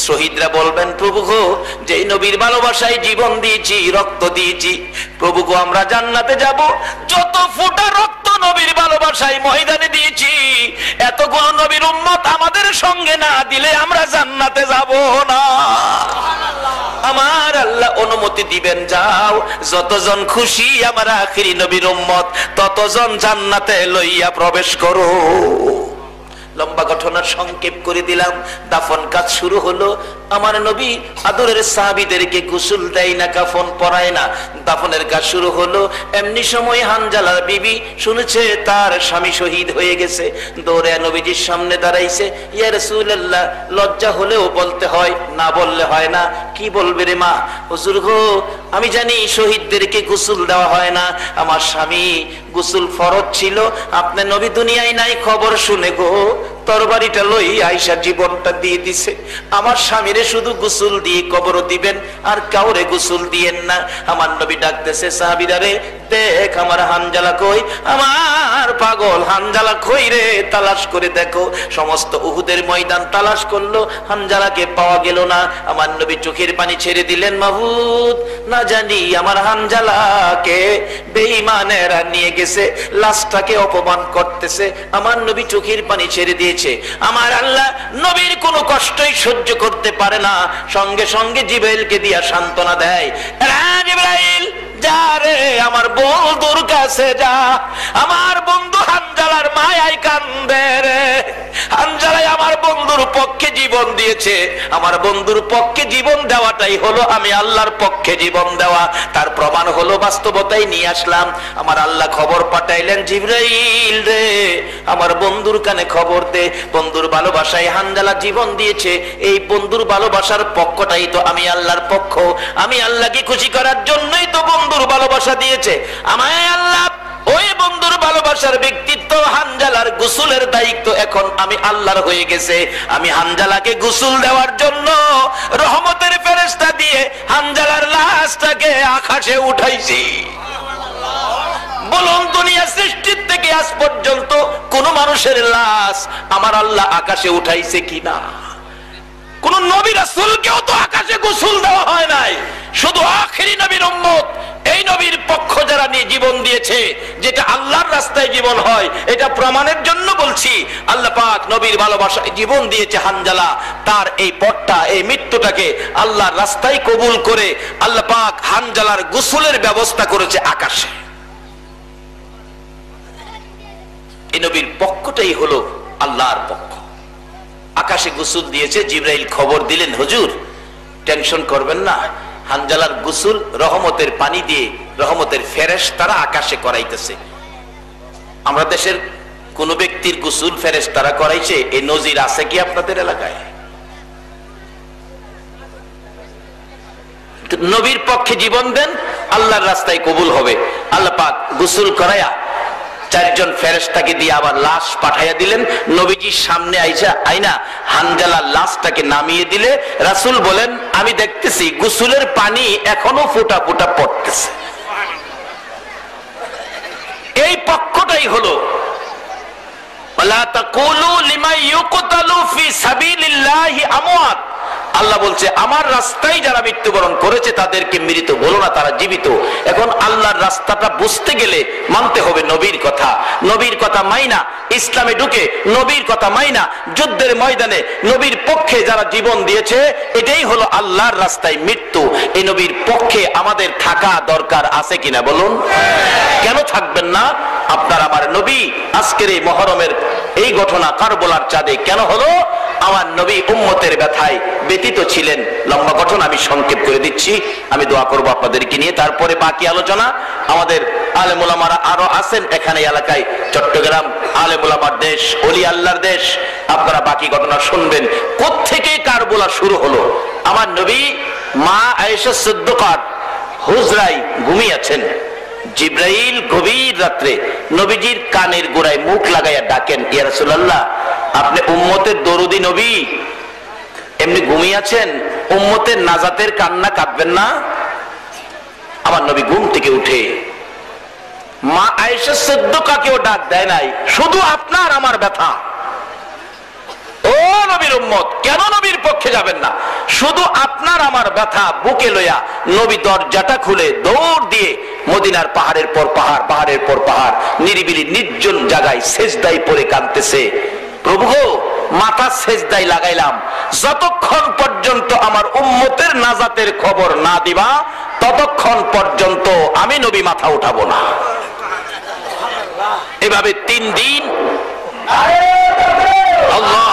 শহীদরা বলবেন, প্রভু গো, যেই নবীর ভালোবাসায় জীবন দিয়েছি, রক্ত দিয়েছি, প্রভু গো আমরা জান্নাতে যাব। যত ফোঁটা রক্ত নবীর ভালোবাসায় ময়দানে দিয়েছি, এতগুলো নবীর উম্মত আমাদের সঙ্গে না দিলে আমরা জান্নাতে যাব না। আমার আল্লাহ অনুমতি দিবেন, যাও, যতজন খুশি আমার আখিরি নবীর উম্মত ততজন জান্নাতে লইয়া প্রবেশ করো। লম্বা ঘটনা সংক্ষেপ করে দিলাম। দাফন কাজ শুরু হলো। আমার নবী আদরের সাহাবীদেরকে গোসল দেয় না, কাফন পরায় না, দাফনের কাজ শুরু হলো। এমনি সময় হানজালার বিবি শুনেছে তার স্বামী শহীদ হয়ে গেছে, দৌড়ে নবীজির সামনে দাঁড়াইছে। ইয়া রাসূলুল্লাহ, লজ্জা হলেও বলতে হয়, না বললে হয় না। কি বলবে রে মা? হুজুর গো, আমি জানি শহীদদেরকে গোসল দেওয়া হয় না, আমার স্বামী গোসল ফরজ ছিল, আপনার নবী দুনিয়ায় নাই, খবর শুনে গো তরবারিটা লই আয়েশা জীবনটা দিয়ে দিছে। আমার স্বামীরে শুধু গোসল দিয়ে কবর দিবেন, আর কাউরে গোসল দিয়েন না। আমার নবী ডাকতেছে, সাহাবীরা রে, দেখ আমার হানজালা কই, আমার পাগল হানজালা কই রে, তালাশ করে দেখো। সমস্ত উহুদের ময়দান তালাশ করলো, হানজালাকে পাওয়া গেল না। আমার নবী চোখের পানি ছেড়ে দিলেন, মাবুদ, না জানি আমার হানজালাকে বেঈমানেরা নিয়ে গেছে, লাশটাকে অপমান করতেছে। আমার নবী চোখের পানি ছেড়ে দিয়েছে। আমার আল্লাহ নবীর কোনো কষ্টই সহ্য করতে পারে না, সঙ্গে সঙ্গে জিবরাইলকে দিয়া সান্ত্বনা দেয়, জিবরাইল যা রে, আমার বন্ধুর কাছে যা, আমার বন্ধু হানজালার মায়ায় কান্দে রে। হানজালাই আমার বন্ধুর পক্ষে জীবন দিয়েছে, আমার বন্ধুর পক্ষে জীবন দেওয়াটাই হলো আমি আল্লাহর পক্ষে জীবন দেওয়া। তার প্রমাণ হলো বাস্তবতাই নিয়ে আসলাম। আমার আল্লাহ খবর পাঠাইলেন, জিবরাইল রে, আমার বন্ধুর কানে খবর দে, বন্ধুর ভালোবাসায় হানজালা জীবন দিয়েছে, এই বন্ধুর ভালোবাসার পক্ষটাই তো আমি আল্লাহর পক্ষ, আমি আল্লাহকে খুশি করার জন্যই তো বন্ধুর ভালোবাসা দিয়েছে আমায় আল্লাহ। ওই বন্ধুর ভালোবাসার ব্যক্তিত্ব, হানজালার গোসলের দায়িত্ব এখন আমি আল্লাহর হয়ে গেছে। আমি হানজালাকে গোসল দেওয়ার জন্য রহমতের ফেরেশতা দিয়ে হানজালার লাশটাকে আকাশে উঠাইছি। বলুন, দুনিয়া সৃষ্টির থেকে আজ পর্যন্ত কোন মানুষের লাশ আমার আল্লাহ আকাশে উঠাইছে কিনা? কোন নবী রাসূলকেও তো আকাশে গোসল দেওয়া হয় নাই, শুধু আখিরি নবীর উম্মত, এই নবীর পক্ষ যারা নিয়ে জীবন দিয়েছে, যেটা আল্লাহর রাস্তায় জীবন হয়, এটা প্রমাণের জন্য বলছি। আল্লাহ পাক নবীর ভালোবাসায় জীবন দিয়েছে হানজালা, তার এই পথটা, এই মৃত্যুটাকে আল্লাহর রাস্তায় কবুল করে আল্লাহ পাক হানজালার গোসলের ব্যবস্থা করেছে আকাশে। এই নবীর পক্ষটাই হলো আল্লাহর পক্ষ। আকাশে গোসল দিয়েছে, জিবরাইল খবর দিলেন, হুজুর টেনশন করবেন না, হানজালার গোসল রহমতের পানি দিয়ে রহমতের ফেরেশতারা আকাশে করাইতেছে। আমরা দেশের কোন ব্যক্তির গোসল ফেরেশতারা করাইছে এই নজির আছে কি আপনাদের এলাকায়? নবীর পক্ষে জীবন দেন, আল্লাহর রাস্তায় কবুল হবে। আল্লাহ পাক গোসল করায়া 4 জন ফেরেশতাকে দিয়ে আবার লাশ পাঠাইয়া দিলেন। নবীজির সামনে আইনা হানজালার লাশটাকে নামিয়ে দিলে রাসূল বলেন, আমি দেখতেছি গোসলের পানি এখনো ফোঁটা ফোঁটা পড়তেছে। এই পক্ষটাই হলো ওয়ালা তাকুলু লিমান ইউকতালু ফি সাবিলিল্লাহি আমওয়াত। আল্লাহ বলছে আমার রাস্তায় যারা মৃত্যুবরণ করেছে তাদেরকে মৃত বলো না, তারা জীবিত। এখন আল্লাহর রাস্তাটা বুঝতে গেলে মানতে হবে নবীর কথা। নবীর কথা মাইনা ইসলামে ঢুকে, নবীর কথা মাইনা যুদ্ধের ময়দানে নবীর পক্ষে যারা জীবন দিয়েছে, এটাই হলো আল্লাহর রাস্তায় মৃত্যু। এই নবীর পক্ষে আমাদের থাকা দরকার আছে কিনা বলুন? কেন থাকবেন না? আপনার আমার নবী আজকের এই মহরমের এই ঘটনা কারবালার চাঁদে কেন হলো? আমার নবী উম্মতের ব্যথায় ব্যতীত ছিলেন। লম্বা ঘটনা আমি সংক্ষেপ করে দিচ্ছি, আমি দোয়া করব আপনাদেরকে নিয়ে, তারপরে বাকি আলোচনা। আমাদের আলেম ওলামারা আরো আছেন এখানে এলাকায়, চট্টগ্রাম আলেম ওলামার দেশ, ওলি আল্লাহর দেশ। আপনারা বাকি ঘটনা শুনবেন। কোত্থেকে কারবালা শুরু হলো? আমার নবী মা আয়েশা সিদ্দিকার হুজরায় ঘুমিয়েছেন। জিবরাইল গভীর রাত্রে নবীজির কানের গোড়ায় মুখ লাগাইয়া ডাকেন, ইয়া রাসূলুল্লাহ আপনি উম্মতের দরুদি নবী, এমনি ঘুমিয়ে আছেন, উম্মতের নাজাতের কান্না কাঁদবেন না? আমার নবী ঘুম থেকে উঠে মা আয়েশা সিদ্দিকাকেও ডাক দেয় নাই, শুধু আপনার আমার ব্যথা। ও নবীর উম্মত, কেন নবীর পক্ষে যাবেন না? শুধু আপনার আমার ব্যথা বুকে লইয়া নবী দরজাটা খুলে দৌড় দিয়ে মদিনার পাহাড়ের পর পাহাড়, পাহাড়ের পর পাহাড়, নিরিবিলি নির্জন জায়গায় সেজদায় পড়ে কাঁদতেছে, প্রভু মাথা সেজদায় লাগাইলাম, যতক্ষণ পর্যন্ত আমার উম্মতের নাজাতের খবর না দিবা ততক্ষণ পর্যন্ত আমি নবী মাথা উঠাবো না। এভাবে 3 দিন আল্লাহ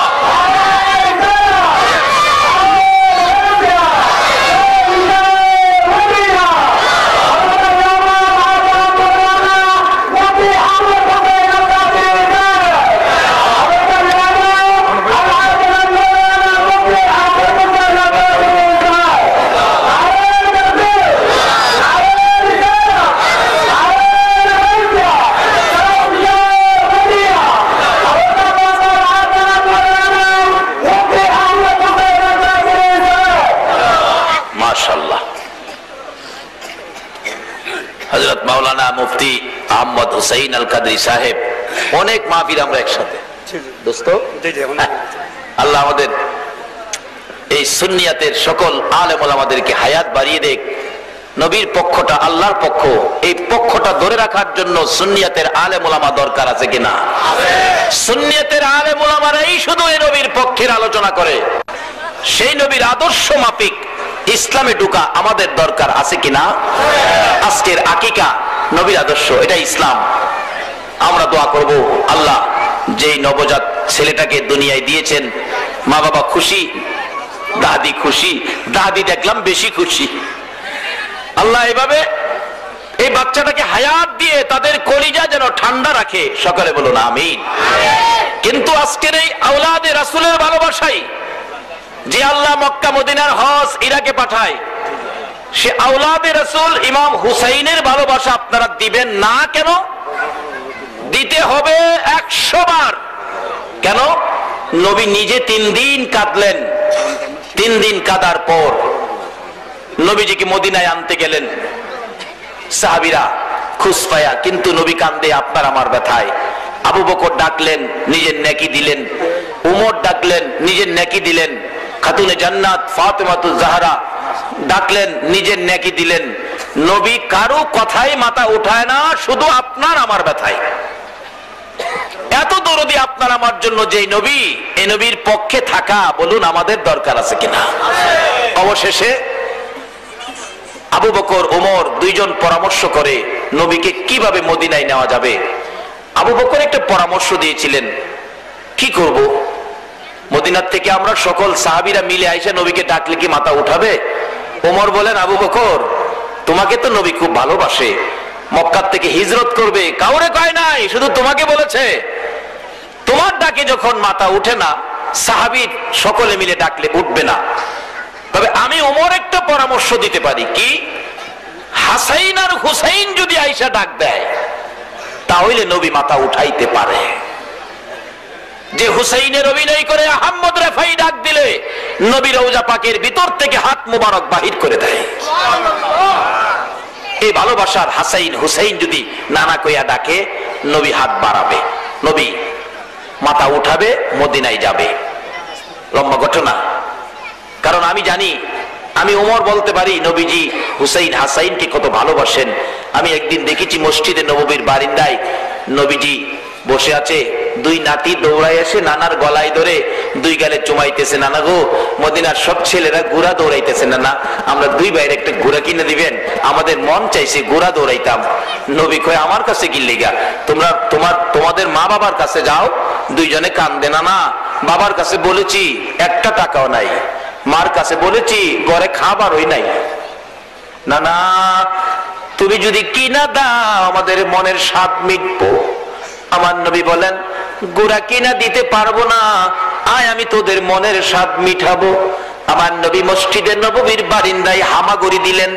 হযরত মাওলানা মুফতি আহমদ হুসাইন আল কাদরি সাহেব, অনেক মাহফিল আমরা একসাথে দোস্ত। আল্লাহ আমাদের এই সুন্নিয়াতের সকল আলেম ওলামাদেরকে হায়াত বাড়িয়ে দেখ। নবীর পক্ষটা আল্লাহর পক্ষ, এই পক্ষটা ধরে রাখার জন্য সুন্নিয়াতের আলেম ওলামা দরকার আছে কিনা? সুন্নিয়াতের আলেম ওলামারাই শুধু এই নবীর পক্ষের আলোচনা করে। সেই নবীর আদর্শ মাফিক ইসলামে ঢুকা আমাদের দরকার আছে কিনা? আজকের আকিকা নবীর আদর্শ, এটা ইসলাম। আমরা দোয়া করব আল্লাহ যেই নবজাত ছেলেটাকে দুনিয়ায় দিয়েছেন, মা বাবা খুশি, দাদি খুশি, দাদি দেখলাম বেশি খুশি। আল্লাহ এভাবে এই বাচ্চাটাকে হায়াত দিয়ে তাদের কলিজা যেন ঠান্ডা রাখে, সকালে বলুন আমিন। কিন্তু আজকের এই আওলাদে রাসূলের ভালোবাসাই যে আল্লাহ মক্কা মদিনার হজ ইরাকে পাঠায়, সে আওলাদে রাসূল ইমাম হুসাইনের ভালোবাসা আপনারা দিবেন না কেন? দিতে হবে 100 বার। কেন? নবী নিজে 3 দিন কাঁদলেন। 3 দিন কাঁদার পর নবীজিকে মদিনায় আনতে গেলেন সাহাবীরা খুশ পায়া, কিন্তু নবী কান্দে আপনার আমার ব্যথায়। আবু বকর ডাকলেন, নিজের নেকি দিলেন। উমর ডাকলেন, নিজের নেকি দিলেন। খাতুনে জান্নাত ফাতেমাতুজ জাহরা ডাকলেন, নিজের নেকি দিলেন। নবী কারো কথাই মাথা উঠায় না, শুধু আপনার আমার ব্যথায়। এত দরদি আপনার আমার জন্য যে নবী, এই নবীর পক্ষে থাকা বলুন আমাদের দরকার আছে কিনা? অবশেষে আবু বকর ওমর 2 জন পরামর্শ করে নবীকে কিভাবে মদিনায় নেওয়া যাবে। আবু বকর একটা পরামর্শ দিয়েছিলেন, কি করব? মদিনার থেকে আমরা সকল সাহাবীরা মিলে আইসা নবীকে ডাকলে কি মাথা উঠাবে? ওমর বলেন, আবু বকর, তোমাকে তো নবী খুব ভালোবাসে, মক্কা থেকে হিজরত করবে, কাউরে কয় নাই, শুধু তোমাকে বলেছে। তোমার ডাকে যখন মাথা উঠে না, সাহাবী সকলে মিলে ডাকলে উঠবে না। তবে আমি ওমর একটা পরামর্শ দিতে পারি, কি? হাসাইন আর হুসাইন যদি আইসা ডাক দেয়, তাহলে নবী মাথা উঠাইতে পারে। যে হুসাইনের অভিনয় করে আহমদ রেফাই ডাক দিলে নবী রওজা পাকের ভিতর থেকে হাত মুবারক বাহির করে দেয়। এই ভালোবাসার হাসাইন হুসাইন যদি নানা কইয়া ডাকে, নবী হাত বাড়াবে, নবী মাথা উঠাবে, মদিনায় যাবে। লম্বা ঘটনা। কারণ আমি জানি, আমি ওমর বলতে পারি নবীজি হুসাইন হাসাইনকে কত ভালোবাসেন। আমি একদিন দেখেছি মসজিদে নববীর বারিন্দায় নবীজি বসে আছে, দুই নাতি দৌড়াই এসে নানার গলায় ধরে দুই গালে চুমাইতেছে, নানা গো, মদিনার সব ছেলেরা ঘোড়া দৌড়াইতেছে, নানা আমরা দুই ভাইয়ের একটা ঘোড়া কিনে দিবেন, আমাদের মন চাইছে ঘোড়া দৌড়াইতাম। নবী কয়, আমার কাছে কি লেগা? তোমরা তোমাদের মা বাবার কাছে যাও। দুইজনে কান্দে, নানা বাবার কাছে বলেছি একটা টাকাও নাই, মার কাছে বলেছি ঘরে খাবারই নাই, নানা তুমি যদি কিনা দাও আমাদের মনের স্বাদ মিটবো। আমার নবী বলেন, গোড়া কিনা দিতে পারবো না, আয় আমি তোদের মনের স্বাদ মিটাবো। আমার নবী মসজিদে নববীর বারিন্দায় হামাগুড়ি দিলেন।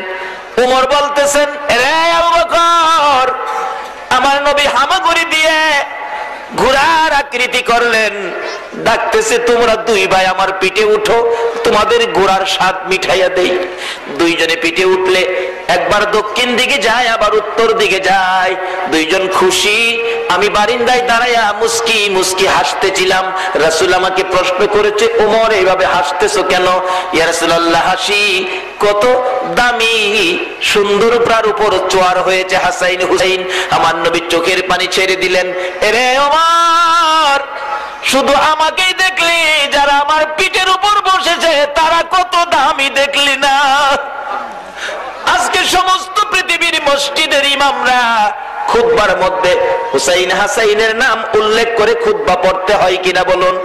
ওমর বলতেছেন, রে আবু বকর, আমার নবী হামাগুড়ি দিয়ে ঘোড়ার আকৃতি করলেন, ডাকতেছে, তোমরা দুই ভাই আমার পিঠে উঠো, তোমাদের ঘোড়ার স্বাদ মিঠাইয়া দেই। দুইজনে পিঠে উঠলে একবার দক্ষিণ দিকে যায়, আবার উত্তর দিকে যায়, দুইজন খুশি। আমি বারিন্দায় দাঁড়াইয়া মুস্কি মুস্কি হাসতেছিলাম। রাসূল আমাকে প্রশ্ন করেছে, ওমর এইভাবে হাসতেছো কেন? ইয়া রাসূলুল্লাহ, হাসি কত দামি সুন্দর প্রার উপর চোয়ার হয়েছে হাসাইন হুসাইন। আমার নবী চোখের পানি ছেড়ে দিলেন, এরে ওমর, শুধু আমাকেই দেখলি, যারা আমার পিঠের উপর বসেছে তারা কত দামি দেখলি না? আজকে সমস্ত পৃথিবীর মসজিদের ইমামরা খুতবার মধ্যে হুসাইন হাসাইনের নাম উল্লেখ করে খুতবা পড়তে হয় কিনা বলুন?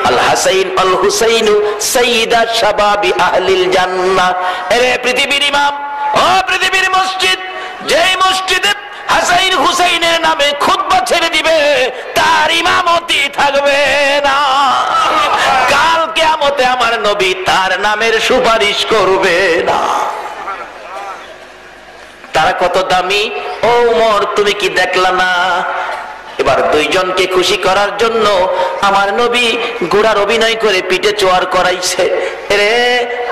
আল হাসাইন আল হুসাইনু সাইয়্যিদা শাবাবি আহলিল জান্নাহ। এরে পৃথিবীর ইমাম, ও পৃথিবীর মসজিদ, যেই মসজিদে হাসাইন হুসাইনের নামে খুতবা ছেড়ে দিবে তার ইমামতি থাকবে না। কাল কিয়ামতে আমার নবী তার নামের সুপারিশ করবে না। তারা কত দামি। ও ওমর, তুমি কি দেখলা না? এবার দুইজনকে খুশি করার জন্য আমার নবী ঘোড়ার অভিনয় করে পিঠে চোয়ার করাইছে। রে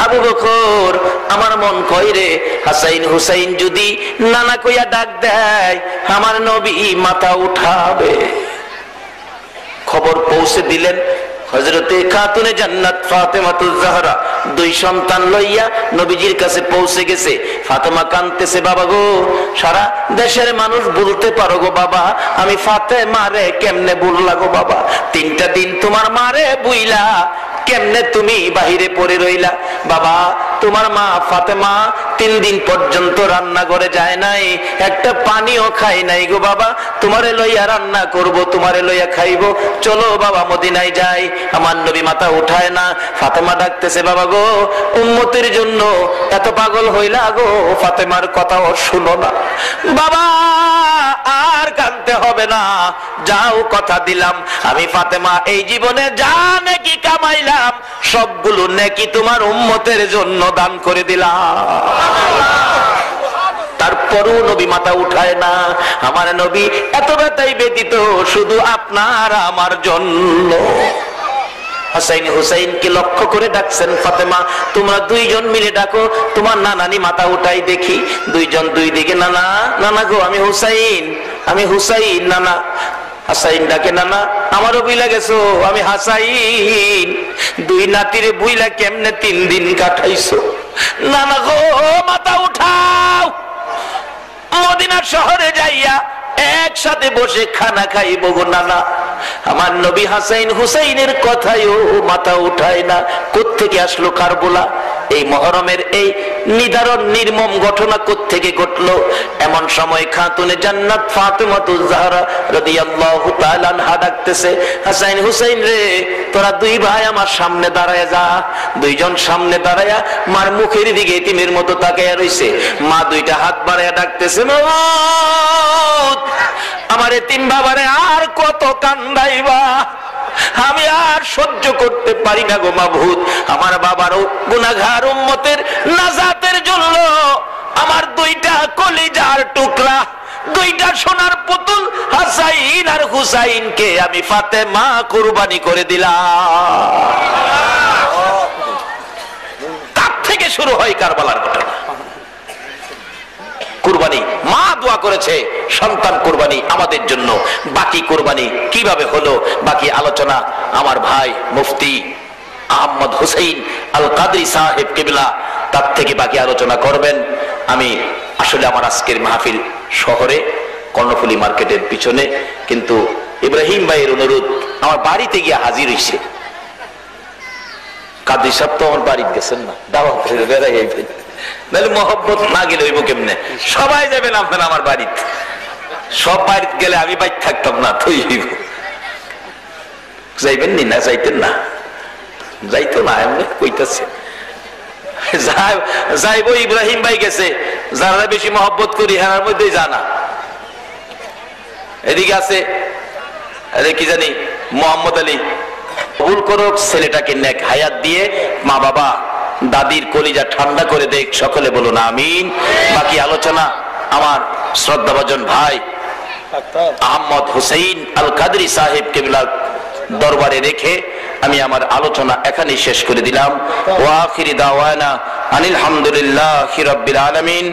আবু বকর, আমার মন কয় রে, হাসাইন হুসাইন যদি নানা কইয়া ডাক দেয় আমার নবী মাথা উঠাবে। খবর পৌঁছে দিলেন হযরতে খাতুনে জান্নাত ফাতেমাতুজ জাহরা দুই সন্তান লইয়া নবীজির কাছে পৌঁছে গেছে। ফাতেমা কাঁদতেছে, বাবা গো, সারা দেশের মানুষ বলতে পারো গো বাবা, আমি ফাতেমা রে কেমনে ভুললা গো বাবা? 3টা দিন তোমার মারে বুইলা কেমনে তুমি বাহিরে পড়ে রইলা? বাবা, তোমার মা ফাতেমা 3 দিন পর্যন্ত রান্না করে যায় নাই, একটা পানিও খাই নাই গো বাবা। তোমারে লইয়া রান্না করব, তোমারে লইয়া খাইবো, চলো বাবা মদিনায় যাই। আমার নবী মাথা উঠায় না। ফাতেমা ডাকতেছে, বাবা গো, উম্মতের জন্য এত পাগল হইলা গো, ফাতেমার কথাও শুনো না। বাবা আর কাঁদতে হবে না, যাও, কথা দিলাম আমি ফাতেমা এই জীবনে যা নেকি কামাইলাম সবগুলো নেকি তোমার উম্মতের জন্য দান করে দিলাম। তারপরও নবী মাথা উঠায় না। আমার নবী এত ব্যথায় ব্যতীত শুধু আপনার আমার জন্য। হাসাইন হুসাইনকে লক্ষ্য করে ডাকছেন, ফাতেমা তোমরা দুইজন মিলে ডাকো, তোমার নানানি মাথা উঠাই দেখি। দুইজন দুই দিকে, নানা, নানা গো, আমি হুসাইন, আমি হুসাইন, নানা। হাসাইন ডাকে, নানা আমারও বুইলা গেছো, আমি হাসাইন। দুই নাতিরে বুইলা কেমনে 3 দিন কাটাইছো? নানা গো, মাথা উঠাও, মদিনা শহরে যাইয়া একসাথে বসে খানা খাইব গো নানা। আমার নবী হাসাইন হুসাইনের কথায়ও মাথা উঠায় না। কোত্থেকে আসলো কারবালা? এই মুহররমের এই নিদারুণ নির্মম ঘটনা কোত্থেকে ঘটলো? এমন সময় খাতুনে জান্নাত ফাতেমাতুজ জাহরা রাদিয়াল্লাহু তাআলা আনহা ডাকতেছে, হাসাইন হুসাইন রে, তোরা দুই ভাই আমার সামনে দাঁড়ায় যা। দুইজন সামনে দাঁড়ায়া মার মুখের দিকে এতিমের মতো তাকায়া রইছে। মা দুইটা হাত বাড়ায়া ডাকতেছে, মাবুদ আমার এতিম বাবারে আর কত কান্দাইবা, আমি আর সহ্য করতে পারি না গো মাবুদ। আমার বাবারও গুনাহগার উম্মতের নাজাতের জন্য আমার দুইটা কলিজার টুকরা, দুইটা সোনার পুতুল হাসাইন আর হুসাইনকে আমি ফাতেমা কুরবানি করে দিলাম। তার থেকে শুরু হয় কারবালার ঘটনা। কুরবানি মা দোয়া করেছে সন্তান কুরবানি আমাদের জন্য। বাকি কুরবানি কিভাবে হলো, বাকি আলোচনা আমার ভাই মুফতি আহমদ হুসাইন আল কাদরি সাহেব কিবলা তার থেকে বাকি আলোচনা করবেন। আমি আসলে আমার আজকের মাহফিল শহরে কর্ণফুলী মার্কেটের পিছনে, কিন্তু ইব্রাহিম ভাইয়ের অনুরোধ আমার বাড়িতে গিয়ে হাজির হইছে। কাদরি সাহেব তো আমার বাড়িতে গেছেন না, দাওয়াত বেড়াই নাহলে মহব্বত না গেলে হইব কেমনে? সবাই যাবেন আপনারা আমার বাড়িতে, সব বাড়িতে গেলে আমি বাড়িতে থাকতাম না, তুই হইব। যাইবেন নি? না যাইতেন না, যাইতো না, এমনি কইতাছে যাইবো। ইব্রাহিম ভাই গেছে, যারা বেশি মহব্বত করি হেনার মধ্যেই জানা। এদিকে আছে কি জানি মোহাম্মদ আলী, কবুল করুক ছেলেটাকে নেক হায়াত দিয়ে, মা বাবা দাদির কলিজা ঠান্ডা করে দেখ, সকলে বলুন আমিন। বাকি আলোচনা আমার শ্রদ্ধাভাজন ভাই আহমদ হুসাইন আল কাদরি সাহেব কিবলার দরবারে রেখে আমি আমার আলোচনা এখানেই শেষ করে দিলাম। ওয়া আখিরি দাওয়ানা আনিল হামদুলিল্লাহি রাব্বিল আলামিন।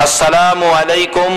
আসসালামু আলাইকুম।